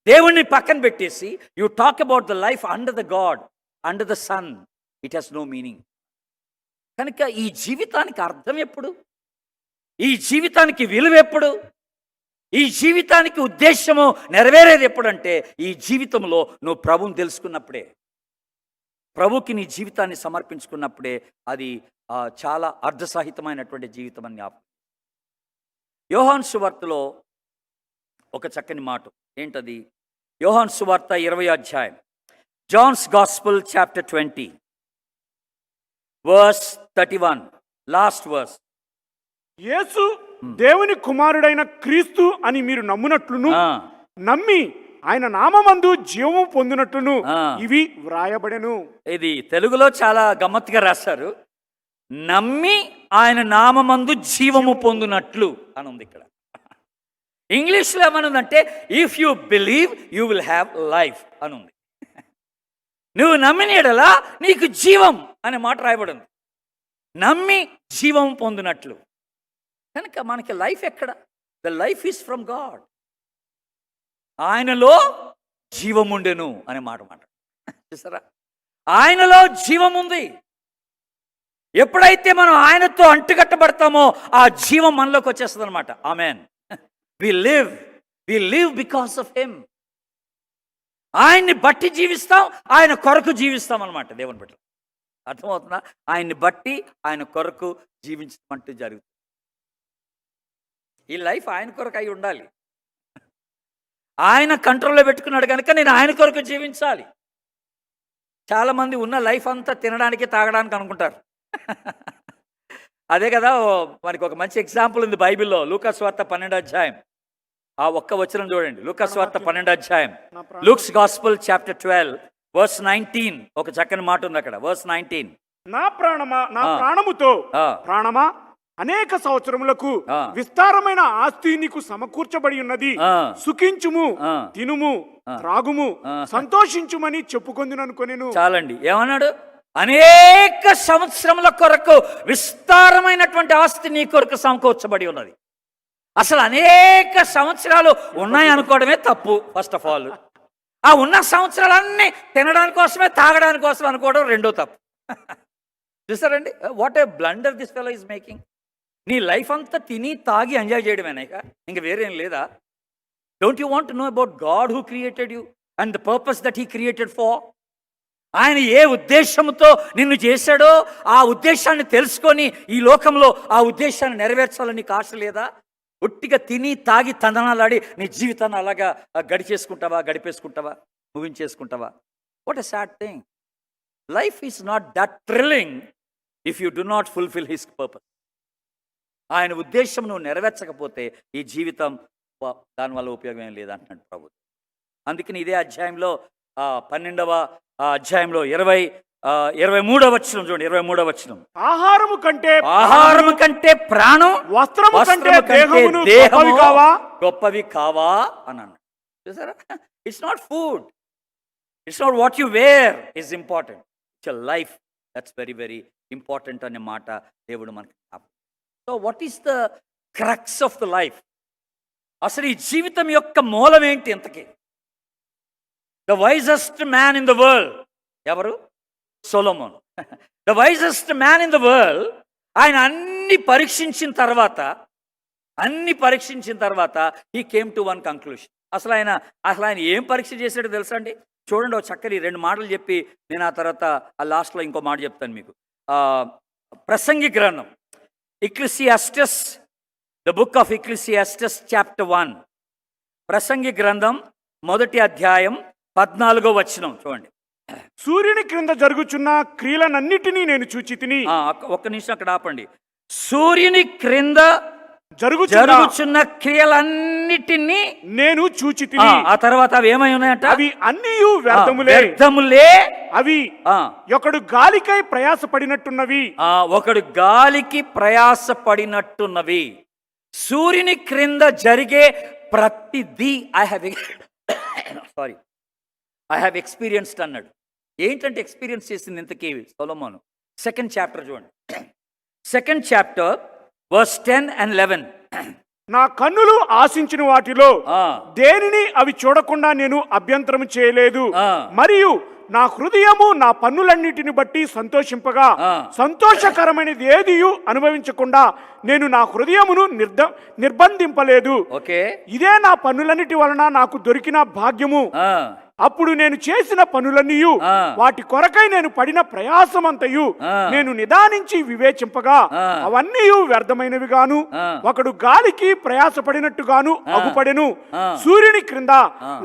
దేవుణ్ణి పక్కన పెట్టేసి you talk about the life under the God, under the sun, it has no meaning. కనుక ఈ జీవితానికి అర్థం ఎప్పుడు? ఈ జీవితానికి విలువ ఎప్పుడు? ఈ జీవితానికి ఉద్దేశము నెరవేరేది ఎప్పుడంటే ఈ జీవితంలో నువ్వు ప్రభువుని తెలుసుకున్నప్పుడే, ప్రభుకి నీ జీవితాన్ని సమర్పించుకున్నప్పుడే అది చాలా అర్థసహితమైనటువంటి జీవితం అని జ్ఞాపకం. యోహాను సువార్తలో ఒక చక్కని మాట ఏంటది? యోహాను సువార్త 20వ అధ్యాయం, John's gospel chapter 20 verse 31, last verse. యేసు దేవుని కుమారుడైన క్రీస్తు అని మీరు నమ్మునట్లును నమ్మి ఆయన నామమందు జీవము పొందినట్లును ఇవి వ్రాయబడెను. ఇది తెలుగులో చాలా గమ్మత్తుగా రాశారు. నమ్మి ఆయన నామమందు జీవము పొందినట్లు అని ఉంది ఇక్కడ. ఇంగ్లీష్లో ఏమనుందంటే if you believe you will have life అని ఉంది. నువ్వు నమ్మిన యెడల నీకు జీవం అనే మాట రాయబడింది. నమ్మి జీవం పొందినట్లు. కనుక మనకి లైఫ్ ఎక్కడ? The life is from God. ఆయనలో జీవం ఉండెను అనే మాట చూసారా? ఆయనలో జీవం ఉంది. ఎప్పుడైతే మనం ఆయనతో అంటుకట్టబడతామో ఆ జీవం మనలోకి వచ్చేస్తుంది అనమాట. Amen. We live because of him. ఆయన్ని బట్టి జీవిస్తాం, ఆయన కొరకు జీవిస్తాం అనమాట దేవుని బిడ్డ. అర్థమవుతుందా? ఆయన్ని బట్టి ఆయన కొరకు జీవించడం అంటూ జరుగుతుంది. ఈ లైఫ్ ఆయన కొరకు అయి ఉండాలి. ఆయన కంట్రోల్లో పెట్టుకున్నాడు కనుక నేను ఆయన కొరకు జీవించాలి. చాలామంది ఉన్న లైఫ్ అంతా తినడానికి తాగడానికి అనుకుంటారు. అదే కదా మనకి ఒక మంచి ఎగ్జాంపుల్ ఉంది బైబిల్లో. లూకాసు వార్త 12వ అధ్యాయం ఆ ఒక్క వచనం చూడండి. లూకాసు వార్త 12వ అధ్యాయం, లూక్స్ గాస్పెల్ చాప్టర్ 12 వర్స్ 19. ఒక చక్కని మాట ఉంది అక్కడ, వర్స్ 19. నా ప్రాణముతో ప్రాణమా, అనేక సంవత్సరములకు విస్తారమైన ఆస్తి నీకు సమకూర్చబడి ఉన్నది, సుఖించుము, తినుము, త్రాగుము, సంతోషించుమని చెప్పుకొందుననుకొనెను. చాలండి. ఏమన్నాడు? అనేక సంవత్సరముల కొరకు విస్తారమైనటువంటి ఆస్తి నీ కొరకు సమకూర్చబడి ఉన్నది. అసలు అనేక సంవత్సరాలు ఉన్నాయి అనుకోవడమే తప్పు. ఫస్ట్ ఆఫ్ ఆల్ ఆ ఉన్న సంవత్సరాలన్నీ తినడానికి కోసమే తాగడానికి కోసం అనుకోవడం రెండో తప్పు. చూసారండి what a blunder this fellow is making. నీ లైఫ్ అంతా తిని తాగి ఎంజాయ్ చేయడమేనాక ఇంక వేరేం లేదా? Don't you want to know about God who created you and the purpose that he created for? ఆయన ఏ ఉద్దేశంతో నిన్ను చేశాడో ఆ ఉద్దేశాన్ని తెలుసుకొని ఈ లోకంలో ఆ ఉద్దేశాన్ని నెరవేర్చాలని నీకు ఆశ లేదా? ఒట్టిగా తిని తాగి తందనాలాడి నీ జీవితాన్ని అలాగా గడిపేసుకుంటావా, ముగించేసుకుంటావా? What a sad thing. Life is not that thrilling if you do not fulfil his purpose. ఆయన ఉద్దేశం నువ్వు నెరవేర్చకపోతే ఈ జీవితం దానివల్ల ఉపయోగం ఏం లేదంటున్నాడు ప్రభు. అందుకని ఇదే అధ్యాయంలో 12వ అధ్యాయంలో 23వ వచనం చూడండి. 23వ వచనం, ఆహారము కంటే ప్రాణం, వస్త్రము కంటే దేహము గొప్పవి కావా అని అన్నాడు. చూసారా? It's not food, it's not what you wear is important, it's a life that's very very important అనే మాట దేవుడు మనకి. So what is the crux of the life? అసలు ఈ జీవితం యొక్క మూలం ఏంటి ఇంతకీ? The wisest man in the world ఎవరు? Solomon. The wisest man in the world. ఆయన అన్ని పరీక్షించిన తర్వాత he came to one conclusion. అసలు ఆయన ఏం పరీక్ష చేశాడో తెలుసా అండి? చూడండి, ఒక చక్కని 2 మాటలు చెప్పి నేను ఆ తర్వాత ఆ లాస్ట్లో ఇంకో మాట చెప్తాను మీకు. ప్రసంగి గ్రంథం, ఎక్లెసియాస్టస్, ద బుక్ ఆఫ్ ఎక్లెసియాస్టస్ చాప్టర్ 1. ప్రసంగి గ్రంథం 1వ అధ్యాయం 14వ వచనం చూడండి. సూర్యుని క్రింద జరుగుచున్న క్రియలనన్నిటినీ నేను చూచి తిని. ఒక్క నిమిషం అక్కడ ఆపండి. సూర్యుని క్రింద జరుగుచున్న క్రియలన్నిటినీ నేను చూచి తిని. ఆ తర్వాత అవి ఏమై ఉన్నాయంట? అవి అన్ని వ్యర్థములే. అవి ఒకడు గాలికై ప్రయాసపడినట్టున్నవి. ఒకడు గాలికి ప్రయాసపడినట్టున్నవి. సూర్యుని క్రింద జరిగే ప్రతిదీ ఐ హ్యావ్ ఎక్స్పీరియన్స్డ్ అన్నాడు. ఏంటంటే ఎక్స్పీరియన్స్ చేసింది ఇంతకీ సొలొమోను? 2nd చాప్టర్ చూడండి. 2nd chapter verse 10 and 11. నా కన్నులు ఆశించిన వాటిలో దేనిని అవి చూడకుండా నేను అభ్యంతరం చేయలేదు, మరియు నా హృదయము నా పన్నులన్నిటిని బట్టి సంతోషింపగా సంతోషకరమైనది ఏదియు అనుభవించకుండా నేను నా హృదయమును నిర్బంధింపలేదు. ఇదే నా పన్నులన్నిటి వలన నాకు దొరికిన భాగ్యము. అప్పుడు నేను చేసిన పనులన్నీ వాటి కొరకై నేను పడిన ప్రయాసమంతయు నేను నిదానించి వివేచింపగా అవన్నీ వ్యర్థమైనవి గాను, ఒకడు గాలికి ప్రయాసపడినట్టుగాను అగుపడెను. సూర్యుని క్రింద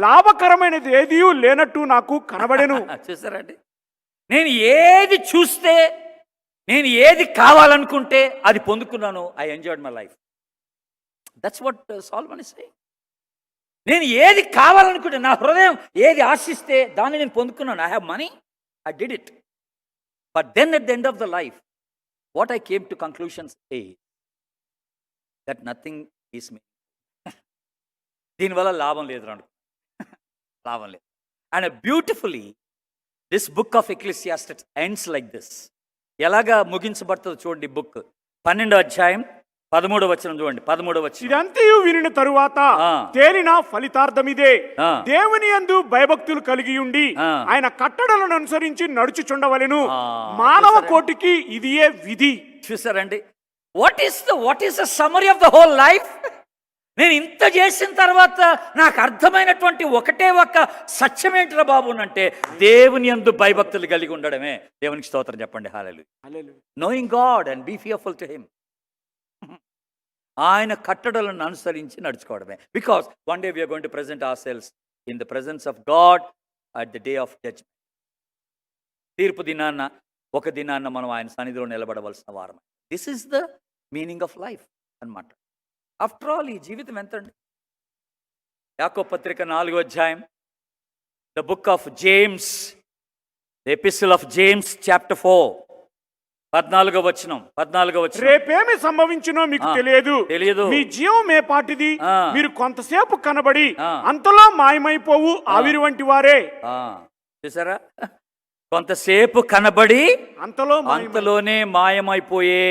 లాభకరమైనది ఏది లేనట్టు నాకు కనబడెను. చూసారండి, నేను ఏది చూస్తే, నేను ఏది కావాలనుకుంటే అది పొందుకున్నాను. I enjoyed my life. That's what Solomon is saying. నేను ఏది కావాలనుకుంటే, నా హృదయం ఏది ఆశిస్తే దాన్ని నేను పొందుకున్నాను. I have money, I did it. But then at the end of the life what I came to conclusions is that nothing is me. దీనివల్ల లాభం లేదు రండి, లాభం లేదు. And beautifully this book of Ecclesiastes ends like this. ఎలాగా ముగించబడుతుందో చూడండి. Book 12వ అధ్యాయం 13వ వచనం చూడండి. 13వ వచనం, ఇదంతయు వినిన తరువాత తేలిన ఫలితార్థమిదే, దేవుని యందు భయభక్తులు కలిగి ఉండి ఆయన కట్టడలను అనుసరించి నడుచుచుండవలెను. మానవ కోటికి ఇదియే విధి. చూసారండి, what is the summary of the whole life? నేను ఇంత చేసిన తర్వాత నాకు అర్థమైనటువంటి ఒకటే ఒక్క సత్యం ఏంట్రా బాబు అంటే దేవుని యందు భయభక్తులు కలిగి ఉండడమే. దేవునికి స్తోత్రం చెప్పండి. Hallelujah. Knowing God and be fearful to him. ఆయన కట్టడలను అనుసరించి నడుచుకోవడమే. Because one day we're going to present ourselves in the presence of God at the day of judgment. తీర్పు దినాన్న ఒక దినాన్న మనం ఆయన సన్నిధిలో నిలబడవలసిన వారం. This is the meaning of life అన్నమాట. ఆఫ్టర్ ఆల్ ఈ జీవితం ఎంతండి? యాకోబు పత్రిక 4వ అధ్యాయం, the book of James, the epistle of James chapter 4 14వ వచనం. రేపేమి సంభవించునో మీకు తెలియదు. మీ జీవం ఏ పాటిది? మీరు కొంతసేపు కనబడి అంతలో మాయమైపోవు ఆవిరి వంటి వారే. చూసారా? కొంతసేపు కనబడి అంతలోనే మాయమైపోయే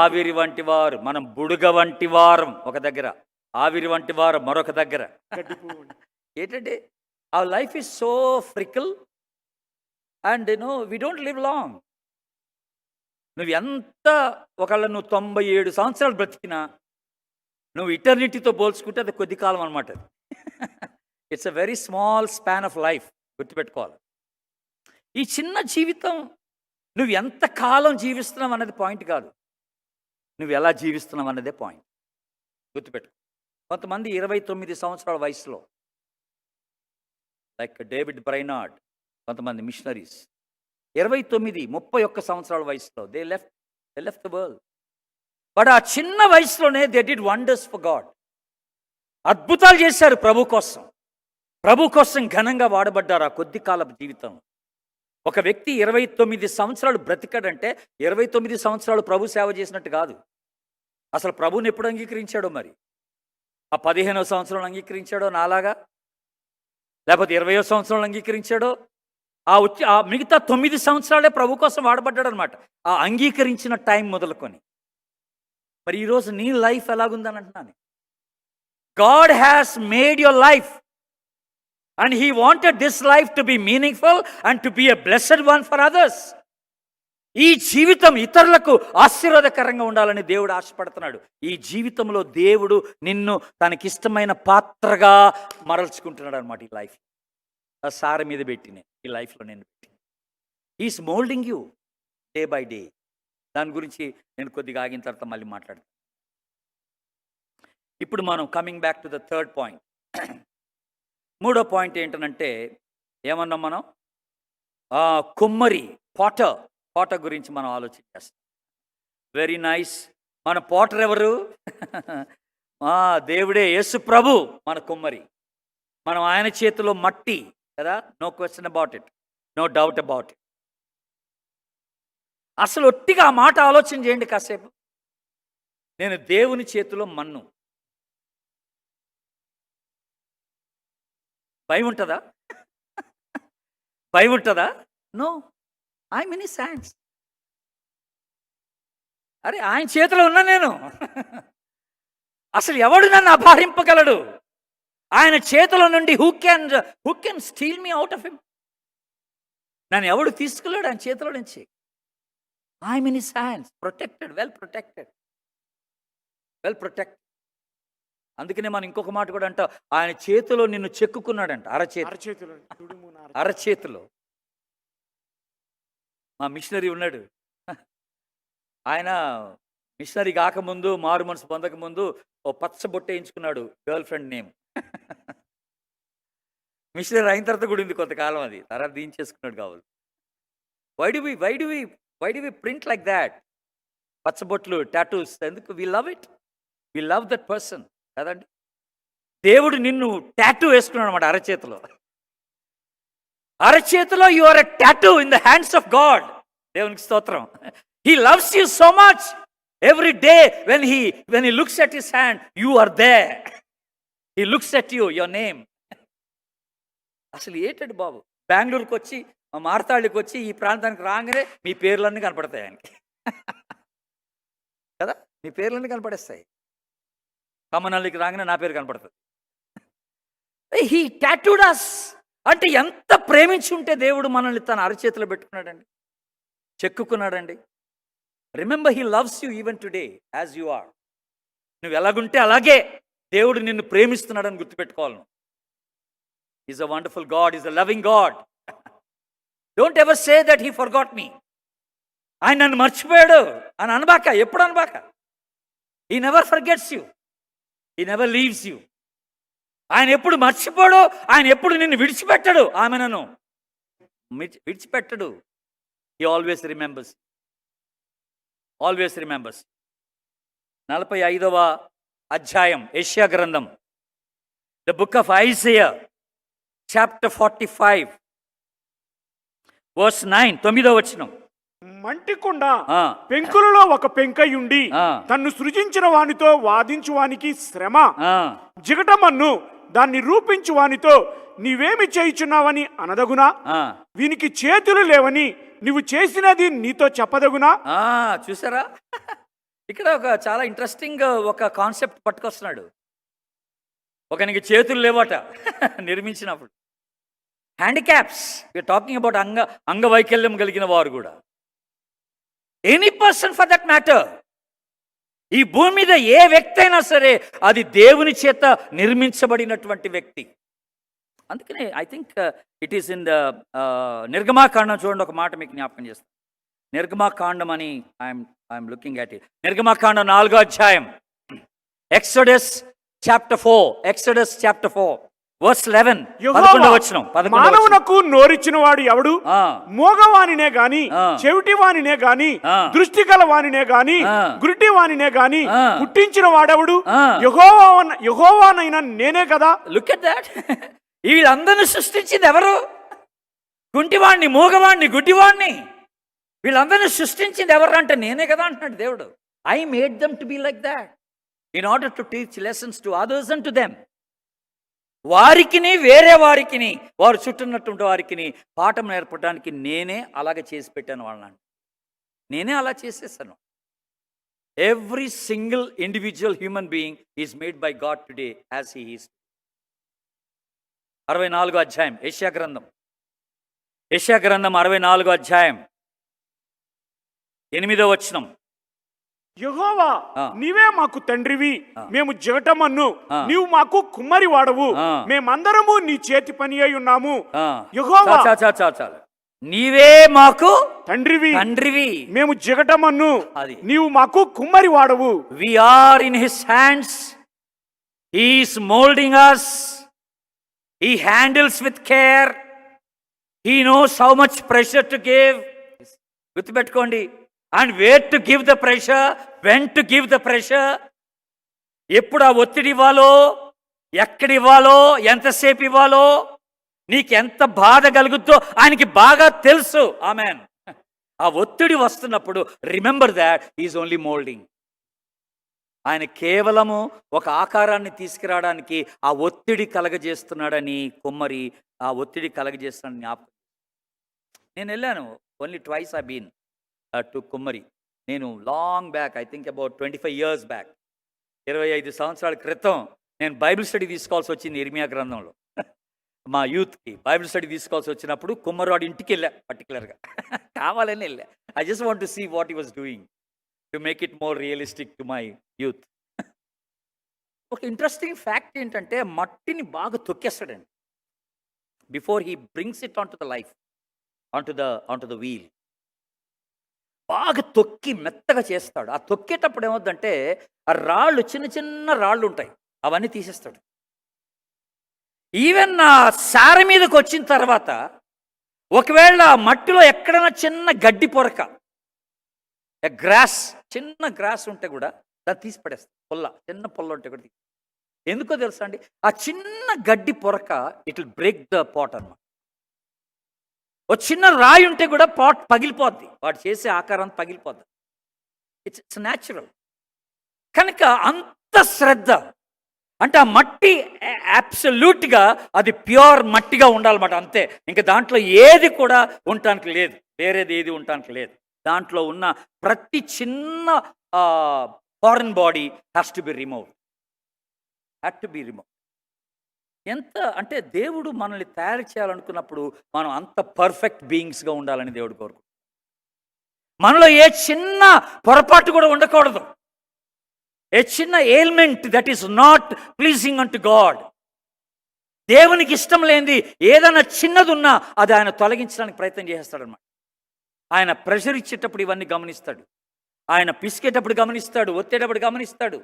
ఆవిరి వంటి వారు. మనం బుడుగ వంటి వారం ఒక దగ్గర, ఆవిరి వంటి వారు మరొక దగ్గర. ఏంటంటే our life is so fickle and we don't live long. నువ్వు ఎంత ఒకళ్ళ నువ్వు 97 సంవత్సరాలు బ్రతికినా నువ్వు ఇటర్నిటీతో పోల్చుకుంటే అది కొద్ది కాలం అనమాట. It's a very small span of life. గుర్తుపెట్టుకోవాలి. ఈ చిన్న జీవితం నువ్వు ఎంత కాలం జీవిస్తున్నావు అన్నది పాయింట్ కాదు, నువ్వు ఎలా జీవిస్తున్నావు అన్నదే పాయింట్. గుర్తుపెట్టుకో. కొంతమంది 29 సంవత్సరాల వయసులో, లైక్ డేవిడ్ బ్రైనార్డ్, కొంతమంది మిషనరీస్ 29-31 సంవత్సరాల వయసులో they left the world. But ఆ చిన్న వయసులోనే they did wonders for God. అద్భుతాలు చేశారు ప్రభు కోసం ఘనంగా వాడబడ్డారు ఆ కొద్ది కాలపు జీవితం. ఒక వ్యక్తి 29 సంవత్సరాలు బ్రతికాడంటే 29 సంవత్సరాలు ప్రభు సేవ చేసినట్టు కాదు. అసలు ప్రభుని ఎప్పుడు అంగీకరించాడో మరి? ఆ 15వ సంవత్సరంలో అంగీకరించాడో నాలాగా, లేకపోతే 20వ సంవత్సరంలో అంగీకరించాడో? ఆ మిగతా 9 సంవత్సరాలే ప్రభు కోసం వాడబడ్డాడు అనమాట, ఆ అంగీకరించిన టైం మొదలుకొని. మరి ఈరోజు నీ లైఫ్ ఎలాగుందని అంటున్నాను. God has made your life and he wanted this life to be meaningful and to be a blessed one for others. ఈ జీవితం ఇతరులకు ఆశీర్వాదకరంగా ఉండాలని దేవుడు ఆశపడుతున్నాడు. ఈ జీవితంలో దేవుడు నిన్ను తనకిష్టమైన పాత్రగా మరల్చుకుంటున్నాడు అనమాట. ఈ లైఫ్ ఆ సార మీద పెట్టి ఈ లైఫ్లో నేను పెట్టి is moulding you day by day. దాని గురించి నేను కొద్దిగా ఆగిన తర్వాత మళ్ళీ మాట్లాడతాను. ఇప్పుడు మనం coming back to the third point. మూడో పాయింట్ ఏంటనంటే ఏమన్నాం మనం? కుమ్మరి, పోటర్ గురించి మనం ఆలోచన చేస్తాం. Very nice. మన పోటర్ ఎవరు? దేవుడే, యేసు ప్రభు మన కుమ్మరి. మనం ఆయన చేతిలో మట్టి కదా, no question about it, no doubt about it. అసలు ఒట్టిగా ఆ మాట ఆలోచన చేయండి కాసేపు. నేను దేవుని చేతిలో మన్ను. భయం ఉంటుందా? భయం ఉంటుందా? No, I'm in his hands. అరే ఆయన చేతిలో ఉన్నా నేను. అసలు ఎవడు నన్ను అపహరింపగలడు? ఆయన చేతిలో నుండి who can steel me out of him? నన్ను ఎవడు తీసుకెళ్ళాడు ఆయన చేతిలో నుంచి? I'm in his hands, protected, well protected. అందుకనే మనం ఇంకొక మాట కూడా అంటాం, ఆయన చేతిలో నిన్ను చెక్కుకున్నాడంట. అరచేతిలో. మా మిషనరీ ఉన్నాడు, ఆయన మిషనరీ కాకముందు, మారు మనసు పొందకముందు ఓ పచ్చ బొట్ట వేయించుకున్నాడు, గర్ల్ ఫ్రెండ్ నేమ్. మిషనరీ అయిన తర్వాత కూడా ఉంది కొంతకాలం, అది తర్వాత దించేసుకున్నాడు కావాలి. Why do we print like that? పచ్చబొట్లు, టాటూస్ ఎందుకు? వి లవ్ దట్ పర్సన్ కదండి. దేవుడు నిన్ను టాటూ వేసుకున్నాడు అనమాట అరచేతిలో. You are a tattoo in the hands of God. దేవునికి స్తోత్రం. He loves you so much. Every day when he looks at his hand, you are there. He looks at you, your name. అసలు ఏంటండి బాబు, బెంగళూరుకి వచ్చి, మార్తాళ్ళకి వచ్చి ఈ ప్రాంతానికి రాగానే మీ పేర్లన్నీ కనపడతాయి ఆయనకి కదా, మీ పేర్లన్నీ కనపడేస్తాయి. కమనల్లికి రాగానే నా పేరు కనపడుతుంది. He tattooed us. అంటే ఎంత ప్రేమించి ఉంటే దేవుడు మనల్ని తన అరచేతిలో పెట్టుకున్నాడండి, చెక్కుకున్నాడండి. Remember, he loves you even today as you are. నువ్వు ఎలాగుంటే అలాగే దేవుడు నిన్ను ప్రేమిస్తున్నాడని గుర్తుపెట్టుకోవాలి. Is a wonderful God, is a loving God. Don't ever say that he forgot me. ఆయన నన్ను మర్చిపోయాడు అని అనబాక, ఎప్పుడు అనబాక. He never forgets you, he never leaves you. ఆయన ఎప్పుడు మర్చిపోడు, ఆయన ఎప్పుడు నిన్ను విడిచిపెట్టడు, ఆమె నన్ను విడిచిపెట్టడు. He always remembers, always remembers. 45వ అధ్యాయం యెషయా గ్రంథం, the book of Isaiah, chapter 45 verse 9, 9వ వచనం. మంటికొండ ఆ. పెంకులలో ఒక పెంకయుండి ఆ. తన్ను సృజించిన వానితో వాదించువానికి శ్రమ. ఆ, జిగటమన్ను దాన్ని రూపించు వానితో నీవేమి చేయుచున్నావని అనదగునా? ఆ, వీనికి చేతులు లేవని నీవు చేసినది నీతో చెప్పదగునా? ఆ, చూసారా? ఇక్కడ ఒక చాలా ఇంట్రెస్టింగ్ ఒక కాన్సెప్ట్ పట్టుకొస్తున్నాడు. ఒకనికి చేతులు లేవట నిర్మించినప్పుడు. హ్యాండిక్యాప్స్, వీఆర్ టాకింగ్ అబౌట్ అంగవైకల్యం కలిగిన వారు కూడా, any person for that matter. ఈ భూమి మీద ఏ వ్యక్తి అయినా సరే అది దేవుని చేత నిర్మించబడినటువంటి వ్యక్తి. అందుకనే I think it is in the నిర్గమాకాండం. చూడండి, ఒక మాట మీకు జ్ఞాపకం చేస్తాను. నిర్గమాకాండం అని ఐఎమ్ లుకింగ్ అట్ ఇట్. నిర్గమాకాండం 4వ అధ్యాయం, Exodus chapter 4, Exodus chapter 4 verse 11, 11వ వచనం. మానవునకు నోరిచ్చిన వాడు ఎవడు? ఆ. మోగవానినే గాని, ఆ. చెవిటి వానినే గాని, ఆ. దృష్టి గల వానినే గాని, ఆ. గుడ్డి వానినే గాని ఆ. పుట్టించిన వాడెవడు? ఆ. యెహోవానైన నేనే కదా. Look at that. వీళ్ళందరినీ సృష్టించింది ఎవరు? కుంటివాణ్ణి, మూగవాణ్ణి, గుడ్డివాణ్ణి, వీళ్ళందరినీ సృష్టించింది ఎవరు అంటే నేనే కదా అంటున్నాడు దేవుడు. I made them to be like that in order to teach lessons to others and to them. వారికిని వేరే వారికిని, వారు చుట్టూన్నటువంటి వారికిని పాఠం నేర్పడానికి నేనే అలాగే చేసి పెట్టాను వాళ్ళని. నేనే అలా చేసేసాను. Every single individual human being is made by God today as he is. 64వ అధ్యాయం యెషయా గ్రంథం, యెషయా గ్రంథం 64వ అధ్యాయం 8వ వచనం. యెహోవా, ఆ. నీవే మాకు తండ్రివి, ఆ. మేము జిగటమన్ను, ఆ. నీవు మాకు కుమ్మరి వాడవు, ఆ. మేమందరము నీ చేతి పని అయి ఉన్నాము. ఆ, యెహోవా, చాలు. నీవే మాకు తండ్రివి, తండ్రివి, మేము జిగటమన్ను, అది. నీవు మాకు కుమ్మరి వాడవు. we are in his hands, he is molding us, he handles with care, he knows how much pressure to give. గుర్తుపెట్టుకోండి. And where to give the pressure, when to give the pressure, ఎప్పుడు ఆ ఒత్తిడి ఇవ్వాలో, ఎక్కడ ఇవ్వాలో, ఎంతసేపు ఇవ్వాలో, నీకు ఎంత బాధ కలుగుద్దో ఆయనకి బాగా తెలుసు. ఆమెన్. ఆ ఒత్తిడి వస్తున్నప్పుడు remember that is only moulding. ఆయన కేవలము ఒక ఆకారాన్ని తీసుకురావడానికి ఆ ఒత్తిడి కలగజేస్తున్నాడని కుమ్మరి ఆ ఒత్తిడి కలగజేస్తున్నాడని జ్ఞాపకం. నేను వెళ్ళాను, only twice I been to కుమ్మరి. నేను long back, I think about 25 years back, 25 సంవత్సరాల క్రితం నేను బైబిల్ స్టడీ తీసుకోవాల్సి వచ్చింది. ఇర్మియా గ్రంథంలో మా యూత్కి బైబిల్ స్టడీ తీసుకోవాల్సి వచ్చినప్పుడు కుమ్మరివాడి ఇంటికి వెళ్ళా పర్టికులర్గా. కావాలని వెళ్ళా. I just want to see what he was doing to make it more realistic to my youth. ఒక ఇంట్రెస్టింగ్ ఫ్యాక్ట్ ఏంటంటే మట్టిని బాగా తొక్కేస్తాడండి before he brings it on to the life, on to the wheel. బాగా తొక్కి మెత్తగా చేస్తాడు. ఆ తొక్కేటప్పుడు ఏమవుద్దంటే ఆ రాళ్ళు, చిన్న చిన్న రాళ్ళు ఉంటాయి, అవన్నీ తీసేస్తాడు. ఈవెన్ ఆ సార మీదకి వచ్చిన తర్వాత ఒకవేళ మట్టిలో ఎక్కడైనా చిన్న గడ్డి పొరక, గ్రాస్, చిన్న గ్రాస్ ఉంటే కూడా దాన్ని తీసి పడేస్తాడు. చిన్న పొల్ల ఉంటే కూడా. ఎందుకో తెలుసా అండి, ఆ చిన్న గడ్డి పొరక it will break the pot అన్నమాట. ఒక చిన్న రాయి ఉంటే కూడా పాట్ పగిలిపోద్ది, వాడు చేసే ఆకారం పగిలిపోద్ది. It's natural. కనుక అంత శ్రద్ధ అంటే ఆ మట్టి అబ్సల్యూట్గా అది ప్యూర్ మట్టిగా ఉండాలన్నమాట, అంతే. ఇంకా దాంట్లో ఏది కూడా ఉండటానికి లేదు, వేరేది ఏది ఉండటానికి లేదు. దాంట్లో ఉన్న ప్రతి చిన్న foreign body has to be removed. ఎంత అంటే దేవుడు మనల్ని తయారు చేయాలనుకున్నప్పుడు మనం అంత పర్ఫెక్ట్ బీయింగ్స్గా ఉండాలని దేవుడు కోరుకుంటాడు. మనలో ఏ చిన్న పొరపాటు కూడా ఉండకూడదు. ఏ చిన్న ailment that is not pleasing unto God. దేవునికి ఇష్టం లేనిది ఏదైనా చిన్నది ఉన్నా అది ఆయన తొలగించడానికి ప్రయత్నం చేస్తాడనమాట. ఆయన ప్రెషర్ ఇచ్చేటప్పుడు ఇవన్నీ గమనిస్తాడు, ఆయన పిసికేటప్పుడు గమనిస్తాడు, ఒత్తేటప్పుడు గమనిస్తాడు.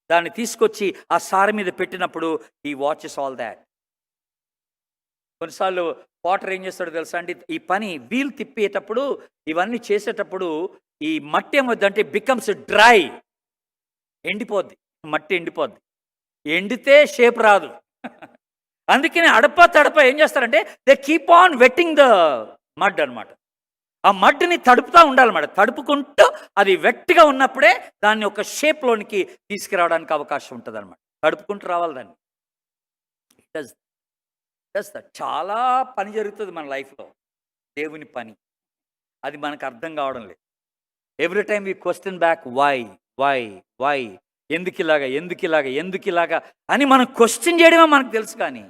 దాన్ని తీసుకొచ్చి ఆ సార మీద పెట్టినప్పుడు ఈ వాచెస్ ఆల్ దాట్. కొన్నిసార్లు వాటర్ ఏం చేస్తాడో తెలుసా అండి, ఈ పని వీల్ తిప్పేటప్పుడు ఇవన్నీ చేసేటప్పుడు ఈ మట్టి ఏమవుద్దంటే బికమ్స్ డ్రై, ఎండిపోద్ది, మట్టి ఎండిపోద్ది. ఎండితే షేప్ రాదు. అందుకని తడప ఏం చేస్తారంటే they keep on vetting the mud అనమాట. ఆ మడ్ని తడుపుతూ ఉండాలన్నమాట. తడుపుకుంటూ అది వెట్టిగా ఉన్నప్పుడే దాన్ని ఒక షేప్లోనికి తీసుకురావడానికి అవకాశం ఉంటుంది అనమాట. తడుపుకుంటూ రావాలి దాన్ని. చాలా పని జరుగుతుంది మన లైఫ్లో, దేవుని పని. అది మనకు అర్థం కావడం లేదు. Every time we question back, why why why, ఎందుకు ఇలాగా అని మనం క్వశ్చన్ చేయడమే మనకు తెలుసు. కానీ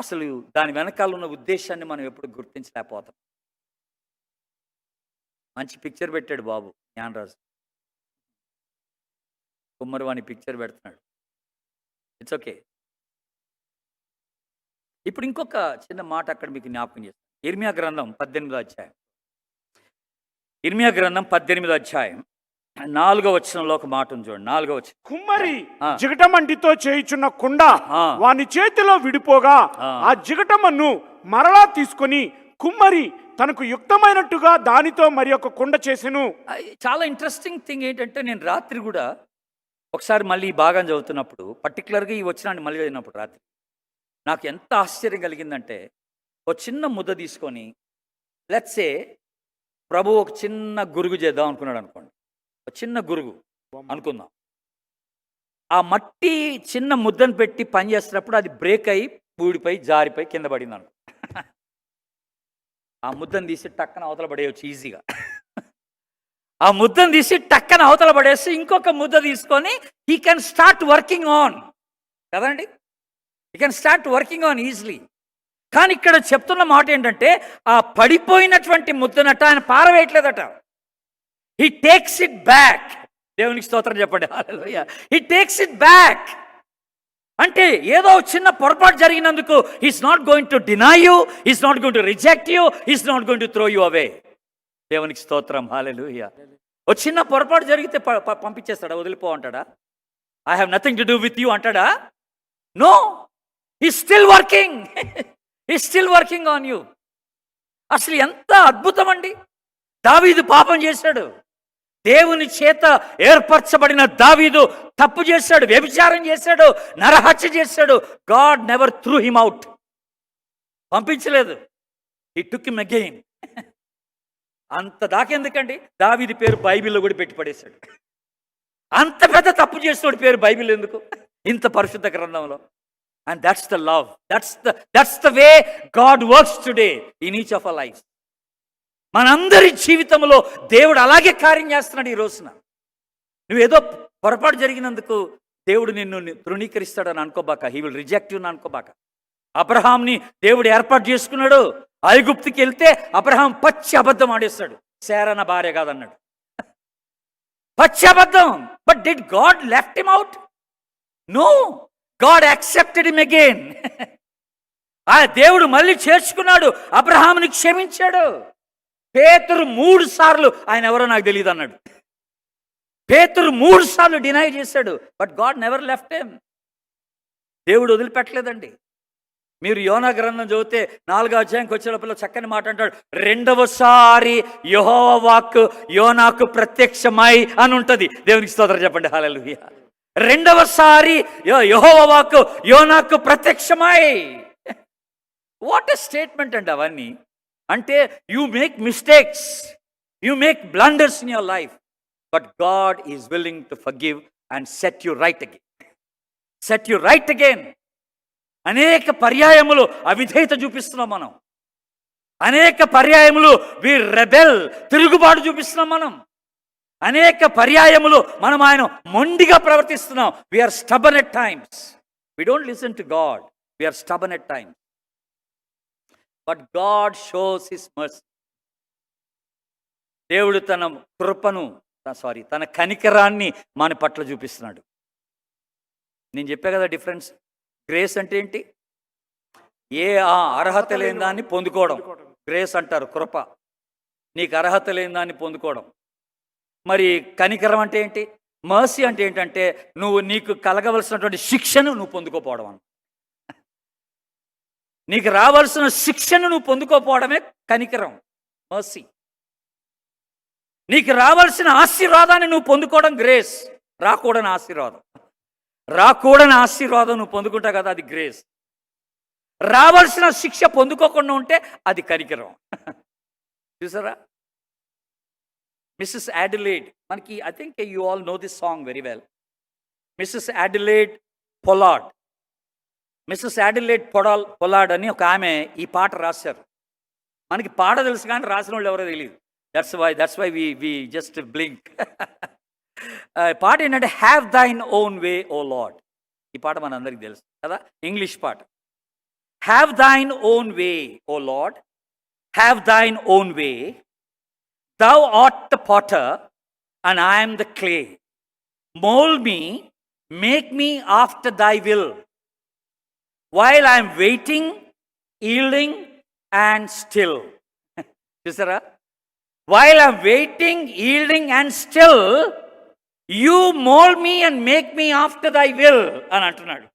అసలు దాని వెనకాల ఉన్న ఉద్దేశాన్ని మనం ఎప్పుడు గుర్తించలేకపోతాం. మంచి పిక్చర్ పెట్టాడు బాబు జ్ఞానరాజు, కుమ్మరివాణి పిక్చర్ పెడుతున్నాడు. It's okay. ఇప్పుడు ఇంకొక చిన్న మాట అక్కడ మీకు జ్ఞాపకం చేస్తాను. ఇర్మియా గ్రంథం 18వ అధ్యాయం. ఇర్మియా గ్రంథం 18వ అధ్యాయం 4వ వచనంలో ఒక మాట ఉంది చూడండి. 4వ వచనం. కుమ్మరి జిగటమంటితో చేయుచున్న కుండ వాని చేతిలో విడిపోగా ఆ జిగటమన్ను మరలా తీసుకొని కుమ్మరి తనకు యుక్తమైనట్టుగా దానితో మరి ఒక కుండ చేసెను. చాలా ఇంట్రెస్టింగ్ థింగ్ ఏంటంటే, నేను రాత్రి కూడా ఒకసారి మళ్ళీ ఈ భాగం చదువుతున్నప్పుడు, పర్టికులర్గా ఈ వచనాన్ని మళ్ళీ చదివినప్పుడు రాత్రి నాకు ఎంత ఆశ్చర్యం కలిగిందంటే, ఒక చిన్న ముద్ద తీసుకొని లెట్స్ సే ప్రభు ఒక చిన్న గురుగు చేద్దాం అనుకున్నాడు అనుకోండి, ఒక చిన్న గురుగు అనుకుందాం. ఆ మట్టి చిన్న ముద్దను పెట్టి పని చేస్తున్నప్పుడు అది బ్రేక్ అయ్యి ఊడిపోయి జారిపోయి కింద పడింది అనుకో, ఆ ముద్దను తీసి టక్కన అవతల పడేయచ్చు ఈజీగా. ఆ ముద్దను తీసి టక్కన అవతల పడేసి ఇంకొక ముద్ద తీసుకొని he can start working on, కదండి, he can start working on easily. కానీ ఇక్కడ చెప్తున్న మాట ఏంటంటే, ఆ పడిపోయినటువంటి ముద్దనట ఆయన పారవేయట్లేదట. He takes it back. దేవునికి స్తోత్రం చెప్పండి. Hallelujah. He takes it back. అంటే ఏదో చిన్న పొరపాటు జరిగినందుకు he's not going to deny you, he's not going to reject you, he's not going to throw you away. దేవునికి స్తోత్రం. హల్లెలూయా. ఒక చిన్న పొరపాటు జరిగితే పంపించేస్తాడా, వదిలిపో అంటాడా, I have nothing to do with you అంటాడా? No, he's still working. He's still working on you. అసలు ఎంత అద్భుతం అండి. దావీదు పాపం చేశాడు, దేవుని చేత ఏర్పరచబడిన దావీదు తప్పు చేశాడు, వ్యభిచారం చేశాడు, నరహత్య చేశాడు. God never threw him out, పంపించలేదు. He took him again. అంత దాకెందుకండి, దావీదు పేరు బైబిల్లో కూడా పెట్టి పడేశాడు. అంత పెద్ద తప్పు చేస్తాడు, పేరు బైబిల్ ఎందుకు ఇంత పరిశుద్ధ గ్రంథంలో? And that's the love, that's the way God works today in each of our life. మనందరి జీవితంలో దేవుడు అలాగే కార్యం చేస్తున్నాడు ఈ రోజున. నువ్వేదో పొరపాటు జరిగినందుకు దేవుడు నిన్ను తృణీకరిస్తాడని అనుకోబాక, హీ విల్ రిజెక్ట్ యూ అని అనుకోబాక. అబ్రహాంని దేవుడు ఏర్పాటు చేసుకున్నాడు. ఐగుప్తుకి వెళ్తే అబ్రహాం పచ్చి అబద్ధం ఆడేస్తాడు, శారా నా భార్య కాదన్నాడు. పచ్చి అబద్ధం. But did God left him out? No, God accepted him again. ఆ దేవుడు మళ్ళీ చేర్చుకున్నాడు, అబ్రహాంని క్షమించాడు. పేతురు 3 సార్లు ఆయన ఎవరో నాకు తెలియదు అన్నాడు. పేతురు 3 సార్లు డినై చేశాడు. But God never left him. దేవుడు వదిలిపెట్టలేదండి. మీరు యోనా గ్రంథం చదివితే 4వ అధ్యాయంకి వచ్చేటప్పుడు చక్కని మాట అంటాడు, 2వసారి యెహోవా వాక్కు యోనాకు ప్రత్యక్షమై అని ఉంటుంది. దేవునికి స్తోత్రం చెప్పండి. హల్లెలూయా. 2వసారి యెహోవా వాక్కు యోనాకు ప్రత్యక్షమై. వాట్ ఎ స్టేట్మెంట్ అండి అవన్నీ. అంటే you make mistakes, you make blunders in your life, but God is willing to forgive and set you right again. Set you right again. అనేక పర్యాయములు అవిధేయత చూపిస్తున్నాం మనం. అనేక పర్యాయములు వి రెబెల్, తిరుగుబాటు చూపిస్తున్నాం మనం. అనేక పర్యాయములు మనం ఆయన మొండిగా ప్రవర్తిస్తున్నాం. We're stubborn at times. We don't listen to God, we're stubborn at times. But God shows his mercy. దేవుడు తన కృపను తన కనికరాన్ని మన పట్ల చూపిస్తున్నాడు. నేను చెప్పా కదా డిఫరెన్స్. గ్రేస్ అంటే ఏంటి? అర్హత లేని దాన్ని పొందుకోవడం గ్రేస్ అంటారు, కృప. నీకు అర్హత లేని దాన్ని పొందుకోవడం. మరి కనికరం అంటే ఏంటి? మర్సీ అంటే ఏంటంటే నీకు కలగవలసినటువంటి శిక్షను నువ్వు పొందుకోపోవడం అన్న. నీకు రావాల్సిన శిక్షను నువ్వు పొందుకోపోవడమే కనికరం, మర్సీ. నీకు రావాల్సిన ఆశీర్వాదాన్ని నువ్వు పొందుకోవడం గ్రేస్. రాకూడని ఆశీర్వాదం నువ్వు పొందుకుంటావు కదా, అది గ్రేస్. రావాల్సిన శిక్ష పొందుకోకుండా ఉంటే అది కనికరం. చూసారా? మిస్సెస్ యాడిలేడ్, మనకి I think you all know this song very well. Mrs Adelaide Pollard. Mrs Adelaide Pollard అని ఒక ఆమె ఈ పాట రాశారు. మనకి పాట తెలుసు కానీ రాసిన వాళ్ళు ఎవరో తెలియదు. That's why we just blink. పాట ఏంటంటే have thine own way O Lord. ఈ పాట మనందరికీ తెలుసు కదా, ఇంగ్లీష్ పాట. Have thine own way O Lord, have thine own way, thou art the potter and I am the clay, mold me, make me after thy will, while I am waiting, yielding and still. చూసారా? While I am waiting, yielding and still, you mold me and make me after thy will అని అంటున్నాడు.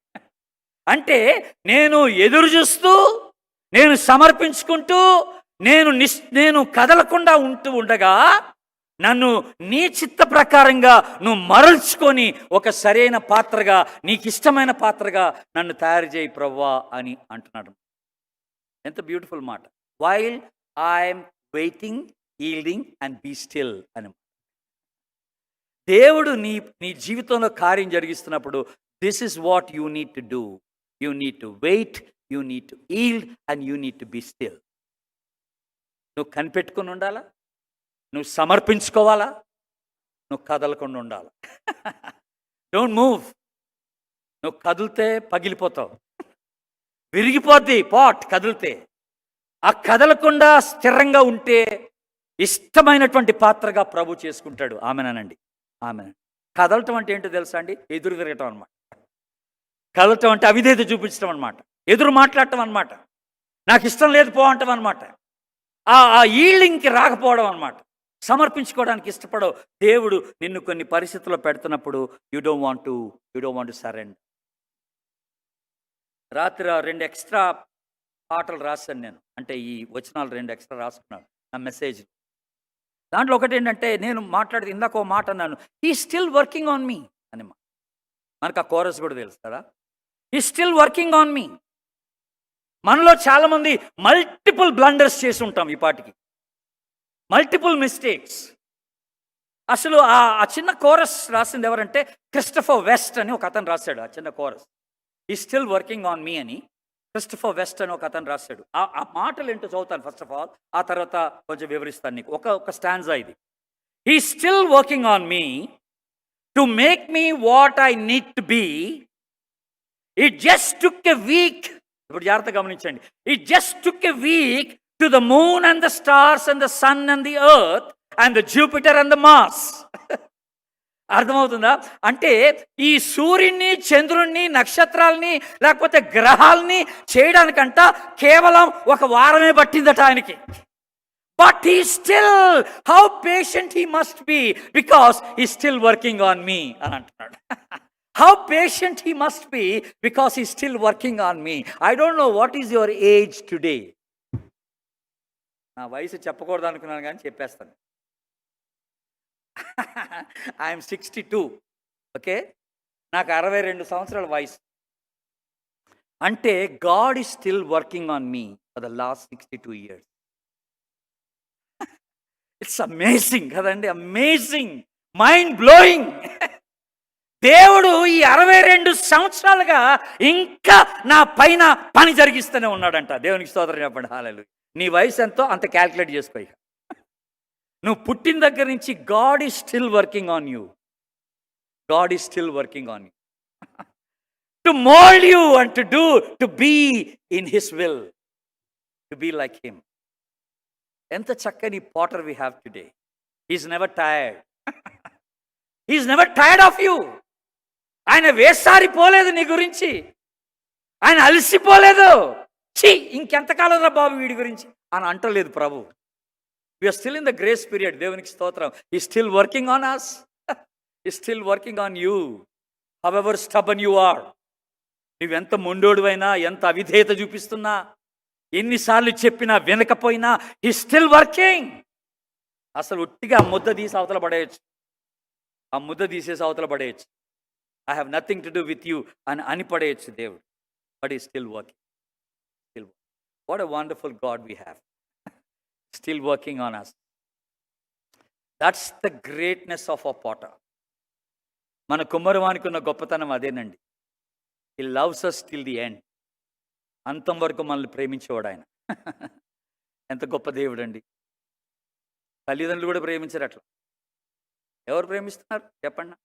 అంటే నేను ఎదురు చూస్తూ, నేను సమర్పించుకుంటూ, నేను కదలకుండా ఉండగా నన్ను నీ చిత్త ప్రకారంగా నువ్వు మరల్చుకొని ఒక సరైన పాత్రగా, నీకు ఇష్టమైన పాత్రగా నన్ను తయారు చేయి ప్రభువా అని అంటున్నాడు. ఎంత బ్యూటిఫుల్ మాట. While I'm waiting, yielding and be still అని. దేవుడు నీ జీవితంలో కార్యం జరిగిస్తున్నప్పుడు this is what you need to do. You need to wait, you need to yield and you need to be still. నువ్వు కనిపెట్టుకుని ఉండాలా, నువ్వు సమర్పించుకోవాలా, నువ్వు కదలకుండా ఉండాలి. Don't move. నువ్వు కదిలితే పగిలిపోతావు, విరిగిపోద్ది పాట్ కదిలితే. ఆ కదలకుండా స్థిరంగా ఉంటే ఇష్టమైనటువంటి పాత్రగా ప్రభు చేసుకుంటాడు. ఆమెనండి, ఆమె. కదలటం అంటే ఏంటో తెలుసా అండి? ఎదురు తిరగటం అనమాట. కదలటం అంటే అవిధేయత చూపించడం అనమాట, ఎదురు మాట్లాడటం అనమాట, నాకు ఇష్టం లేదు పో అంటాం అనమాట. ఆ ఈల్డింగ్కి రాకపోవడం అనమాట, సమర్పించుకోవడానికి ఇష్టపడవు. దేవుడు నిన్ను కొన్ని పరిస్థితుల్లో పెడుతున్నప్పుడు you don't want to surrender. రాత్రి 2 ఎక్స్ట్రా పాటలు రాశాను నేను, అంటే ఈ వచనాలు 2 ఎక్స్ట్రా రాసుకున్నాను నా మెసేజ్. దాంట్లో ఒకటి ఏంటంటే, నేను మాట్లాడితే ఇందాక ఓ మాట అన్నాను, he still working on me అని. మనకు ఆ కోరస్ కూడా తెలుసు కదా, హీ స్టిల్ వర్కింగ్ ఆన్ మీ. మనలో చాలామంది మల్టిపుల్ బ్లండర్స్ చేసి ఉంటాం ఈ పాటికి, మల్టిపుల్ మిస్టేక్స్. అసలు ఆ చిన్న కోరస్ రాసింది ఎవరంటే క్రిస్టఫర్ వెస్ట్ అని ఒక అతను రాశాడు. ఆ చిన్న కోరస్ ఈ స్టిల్ వర్కింగ్ ఆన్ మీ అని క్రిస్టఫర్ వెస్ట్ అని ఒక అతను రాశాడు. ఆ మాటలు ఏంటో చదువుతాను ఫస్ట్ ఆఫ్ ఆల్, ఆ తర్వాత కొంచెం వివరిస్తాను నీకు. ఒక స్టాంజా ఇది. He still working on me to make me what I need to be. It just took a week. ఇప్పుడు జాగ్రత్త గమనించండి. It just took a week to the moon and the stars and the sun and the earth and the Jupiter and the Mars. అర్థమవుతుందా? అంటే ఈ సూర్యుని, చంద్రుణ్ణి, నక్షత్రాలని, లేకపోతే గ్రహాలని చేయడానికంట కేవలం 1 వారమే పట్టిందట ఆయనకి. But he still, how patient he must be, because he still working on me అని అంటున్నాడు. How patient he must be because he's still working on me. I don't know what is your age today. నా వయసు చెప్పకూడదు అనుకున్నాను కానీ చెప్పేస్తాను. I'm 62. Okay, నాకు 62 సంవత్సరాల వయసు. అంటే God is still working on me for the last 62 years. It's amazing కదండి, అమేజింగ్, మైండ్ బ్లోయింగ్. దేవుడు ఈ 62 సంవత్సరాలుగా ఇంకా నా పైన పని జరిగిస్తూనే ఉన్నాడంట. దేవునికి స్తోత్రం చెప్పండి. హల్లెలూయా. నీ వయసు ఎంతో అంత క్యాల్కులేట్ చేసుకో. ఇక నువ్వు పుట్టిన దగ్గర నుంచి God is still working on you. God is still working on you to mould you and to be in his will, to be like him. ఎంత చక్కని potter we have today. He is never tired. Is never tired of you. ఆయన వేసారిపోలేదు నీ గురించి, ఆయన అలసిపోలేదు. ఛీ, ఇంకెంతకాలం రా బాబు వీడి గురించి అని అంటలేదు ప్రభు. We're still in the grace period. దేవునికి స్తోత్రం. He still working on us, he still working on you, however stubborn you are. నువ్వెంత మొండోడువైనా, ఎంత అవిధేయత చూపిస్తున్నా, ఎన్నిసార్లు చెప్పినా వినకపోయినా, ఈ స్టిల్ వర్కింగ్. అసలు ఒట్టిగా ఆ ముద్ద తీసి అవతల పడేయచ్చు, ఆ ముద్ద తీసేసి అవతల పడేయచ్చు. I have nothing to do with you అని పడేయచ్చు దేవుడు. But he still working, still. What a wonderful God we have, still working on us. That's the greatness of a potter. మన కుమ్మరవానికి ఉన్న గొప్పతనం అదేనండి. He loves us till the end. అంతం వరకు మనల్ని ప్రేమించేవాడు ఆయన. ఎంత గొప్ప దేవుడు అండి. తల్లిదండ్రులు కూడా ప్రేమించారు అట్లా. ఎవరు ప్రేమిస్తున్నారు చెప్పండి?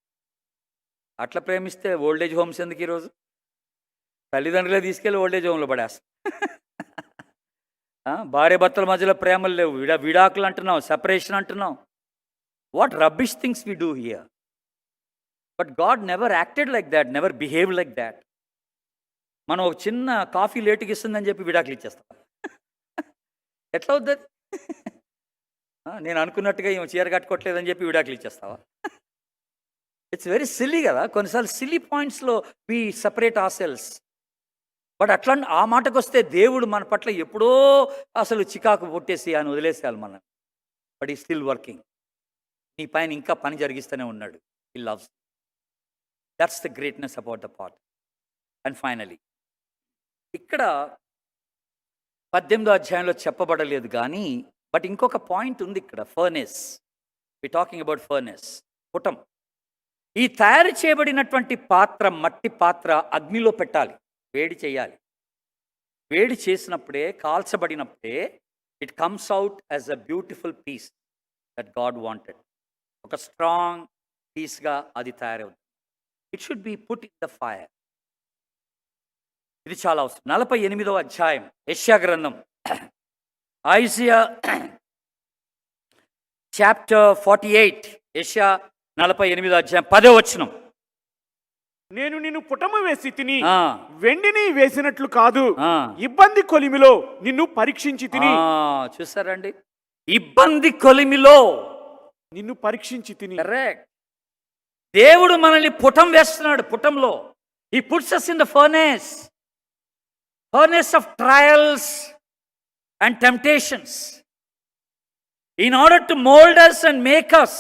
అట్లా ప్రేమిస్తే ఓల్డేజ్ హోమ్స్ ఎందుకు ఈరోజు? తల్లిదండ్రులే తీసుకెళ్ళి ఓల్డేజ్ హోమ్లో పడేస్తారు. భార్య భర్తల మధ్యలో ప్రేమలు లేవు, విడాకులు అంటున్నాం, సెపరేషన్ అంటున్నాం. What rubbish things we do here. But God never acted like that, never behave like that. మనం ఒక చిన్న కాఫీ లేటుకి ఇస్తుందని చెప్పి విడాకులు ఇచ్చేస్తాం. ఎట్లా అవుద్ది? నేను అనుకున్నట్టుగా ఏమో చీర కట్టుకోవట్లేదని చెప్పి విడాకులు ఇచ్చేస్తావా? ఇట్స్ వెరీ సిల్లీ కదా. కొన్నిసార్లు సిల్లీ పాయింట్స్లో వి సపరేట్ అవర్ సెల్స్. బట్ అట్లా ఆ మాటకు వస్తే దేవుడు మన పట్ల ఎప్పుడో అసలు చికాకు పుట్టేసి ఆయన వదిలేసేయాలి మనం. But he still working. నీ పైన ఇంకా పని జరిగిస్తూనే ఉన్నాడు. హి loves. That's the greatness about the part. And finally ఇక్కడ 18వ అధ్యాయంలో చెప్పబడలేదు కానీ, బట్ ఇంకొక పాయింట్ ఉంది ఇక్కడ. Furnace. We talking about furnace, పుటం. ఈ తయారు చేయబడినటువంటి పాత్ర, మట్టి పాత్ర అగ్నిలో పెట్టాలి, వేడి చేయాలి. వేడి చేసినప్పుడే, కాల్చబడినప్పుడే it comes out as a beautiful piece that God wanted. ఒక స్ట్రాంగ్ పీస్గా అది తయారవుతుంది. It should be put in the fire. ఇది చాలా అవసరం. 48వ అధ్యాయం యెషయా గ్రంథం, ఐజియా చాప్టర్ 48. యెషయా 48వ అధ్యాయం 10వ వచనం. నేను నిన్ను పుటము వేసి తిని ఆ, వెండిని వేసినట్లు కాదు, ఆ. ఇబ్బంది కొలిమిలో నిన్ను పరీక్షించి తిని. చూసారండి, ఇబ్బంది కొలిమిలో నిన్ను పరీక్షించి తిని. కరెక్ట్. దేవుడు మనల్ని పుటం వేస్తున్నాడు. పుటంలో హి puts us in the furnace of trials and temptations in order to mold us and make us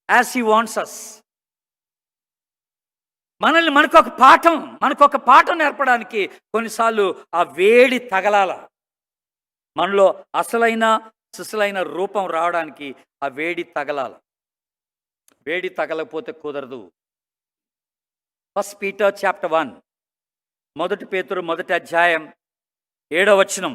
as he wants us. మనల్ని మనకొక పాఠం నేర్పడానికి కొన్నిసార్లు ఆ వేడి తగలాల. మనలో అసలైన సుసలైన రూపం రావడానికి ఆ వేడి తగలాల. వేడి తగలకపోతే కుదరదు. 1 Peter chapter 1, 1 పేతురు 1వ అధ్యాయం 7వ వచనం.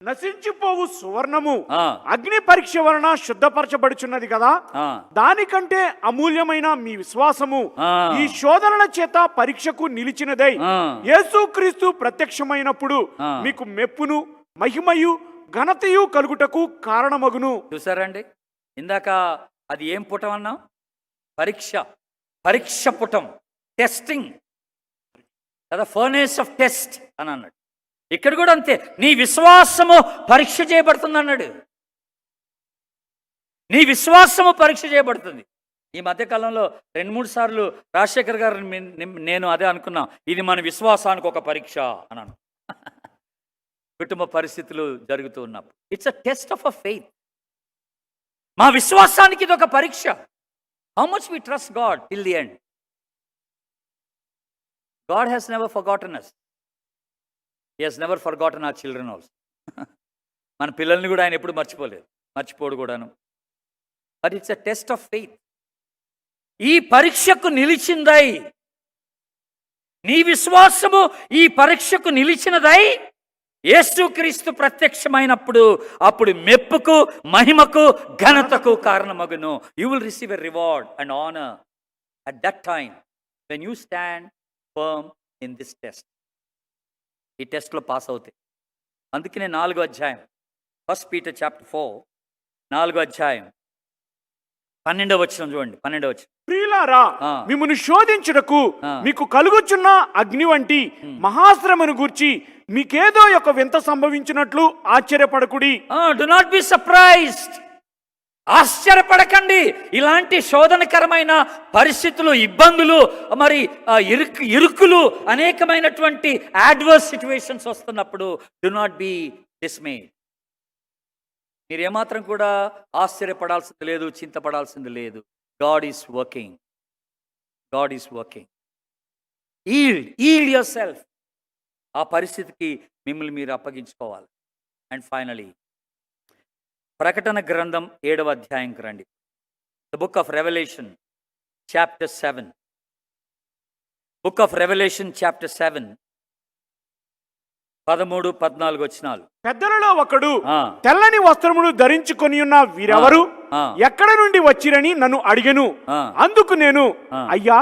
నశించిపోవు సువర్ణము ఆ, అగ్ని పరీక్ష వలన శుద్ధపరచబడుచున్నది కదా, ఆ, దానికంటే అమూల్యమైన మీ విశ్వాసము ఆ. ఈ శోధనల చేత పరీక్షకు నిలిచినదై ఆ. యేసుక్రీస్తు ప్రత్యక్షమైనప్పుడు ఆ. మీకు మెప్పును, మహిమయు, ఘనతయు కలుగుటకు కారణమగును. చూసారండి, ఇందాక అది ఏం పుటం అన్నాం? పరీక్ష పుటం, టెస్టింగ్ కదా, ఫర్నేస్ ఆఫ్ టెస్ట్ అని అన్నాడు. ఇక్కడ కూడా అంతే, నీ విశ్వాసము పరీక్ష చేయబడుతుంది అన్నాడు. నీ విశ్వాసము పరీక్ష చేయబడుతుంది. ఈ మధ్యకాలంలో 2-3 సార్లు రాజశేఖర్ గారు నేను అదే అనుకున్నాం, ఇది మన విశ్వాసానికి ఒక పరీక్ష అన్నాను. కుటుంబ పరిస్థితులు జరుగుతూ ఉన్నప్పుడు it's a test of a faith. మా విశ్వాసానికి ఇది ఒక పరీక్ష. How much we trust God till the end. God has never forgotten us. He has never forgotten our children also. మన పిల్లల్ని కూడా ఆయన ఎప్పుడు మర్చిపోడు కూడాను. But it's a test of faith. ఈ పరీక్షకు నిలిచిందై, నీ విశ్వాసము ఈ పరీక్షకు నిలిచినదై యేసుక్రీస్తు ప్రత్యక్షమైనప్పుడు అప్పుడు మెప్పుకు, మహిమకు, ఘనతకు కారణమగును. You will receive a reward and honour at that time when you stand firm in this test. ఈ టెస్ట్లో పాస్ అవుతాయి. అందుకనే 4వ అధ్యాయం 1 Peter chapter 4, 4వ అధ్యాయం 12వ వచనం చూడండి, 12వ వచనం. ప్రియులారా, ఆ. మిమ్మును శోధించుటకు ఆ. మీకు కలుగుచున్న అగ్ని వంటి మహాశ్రమను గూర్చి మీకేదో ఒక వింత సంభవించినట్లు ఆశ్చర్యపడకుడి. Do not be surprised. ఆశ్చర్యపడకండి. ఇలాంటి శోధనకరమైన పరిస్థితులు, ఇబ్బందులు, మరి ఇరుకులు, అనేకమైనటువంటి అడ్వర్స్ సిచ్యువేషన్స్ వస్తున్నప్పుడు డు నాట్ బి డిస్మేడ్. మీరు ఏమాత్రం కూడా ఆశ్చర్యపడాల్సింది లేదు, చింతపడాల్సింది లేదు. God is working. God is working. Yield yourself. ఆ పరిస్థితికి మిమ్మల్ని మీరు అప్పగించుకోవాలి. అండ్ ఫైనలీ ప్రకటన గ్రంథం 7వ అధ్యాయంకి రండి. The book of Revelation chapter 7. Book of Revelation chapter 7 13, 14 వచనాలు. పెద్దలలో ఒకడు ఆ. తెల్లని వస్త్రములు ధరించుకొని ఉన్న వీరెవరు, ఆ. ఎక్కడ నుండి వచ్చిరని నన్ను అడిగెను. ఆ. అందుకు నేను, ఆ. అయ్యా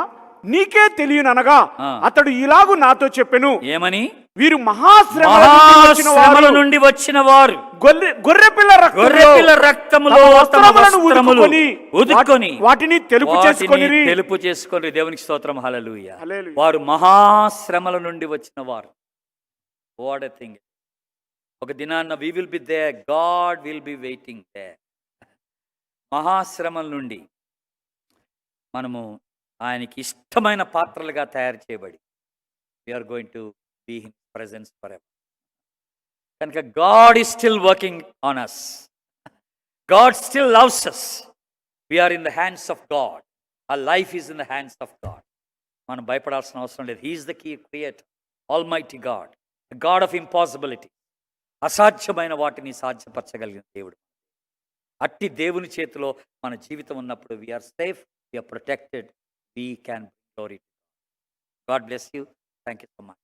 నీకే తెలియననగా ఆ. అతడు ఇలాగు నాతో చెప్పెను, ఏమని? వీరు మహాశ్రమల నుండి వచ్చిన వారు, గొర్రెపిల్ల గొర్రెపిల్ల రక్తములో తమ వస్త్రములు ఉదుకొని వాటిని తెలుపు చేసుకొని తెలుపు చేసుకొని. దేవునికి స్తోత్రం, హల్లెలూయా. హల్లెలూయా. వారు మహాశ్రమల నుండి వచ్చిన వారు. What a thing. ఒక దినాన్న we will be there, God will be waiting there. మహాశ్రమల నుండి మనము ఆయనకి ఇష్టమైన పాత్రలుగా తయారు చేయబడి we're going to be in presence forever. కనుక God is still working on us. God still loves us. We're in the hands of God. ఆ life is in the hands of God. మనం భయపడాల్సిన అవసరం లేదు. He's the key creator, almighty God, God of impossibility. అసాధ్యమైన వాటిని సాధ్యపరచగలిగిన దేవుడు. అట్టి దేవుని చేతిలో మన జీవితం ఉన్నప్పుడు we're safe, we're protected, we can glory. God bless you. Thank you so much.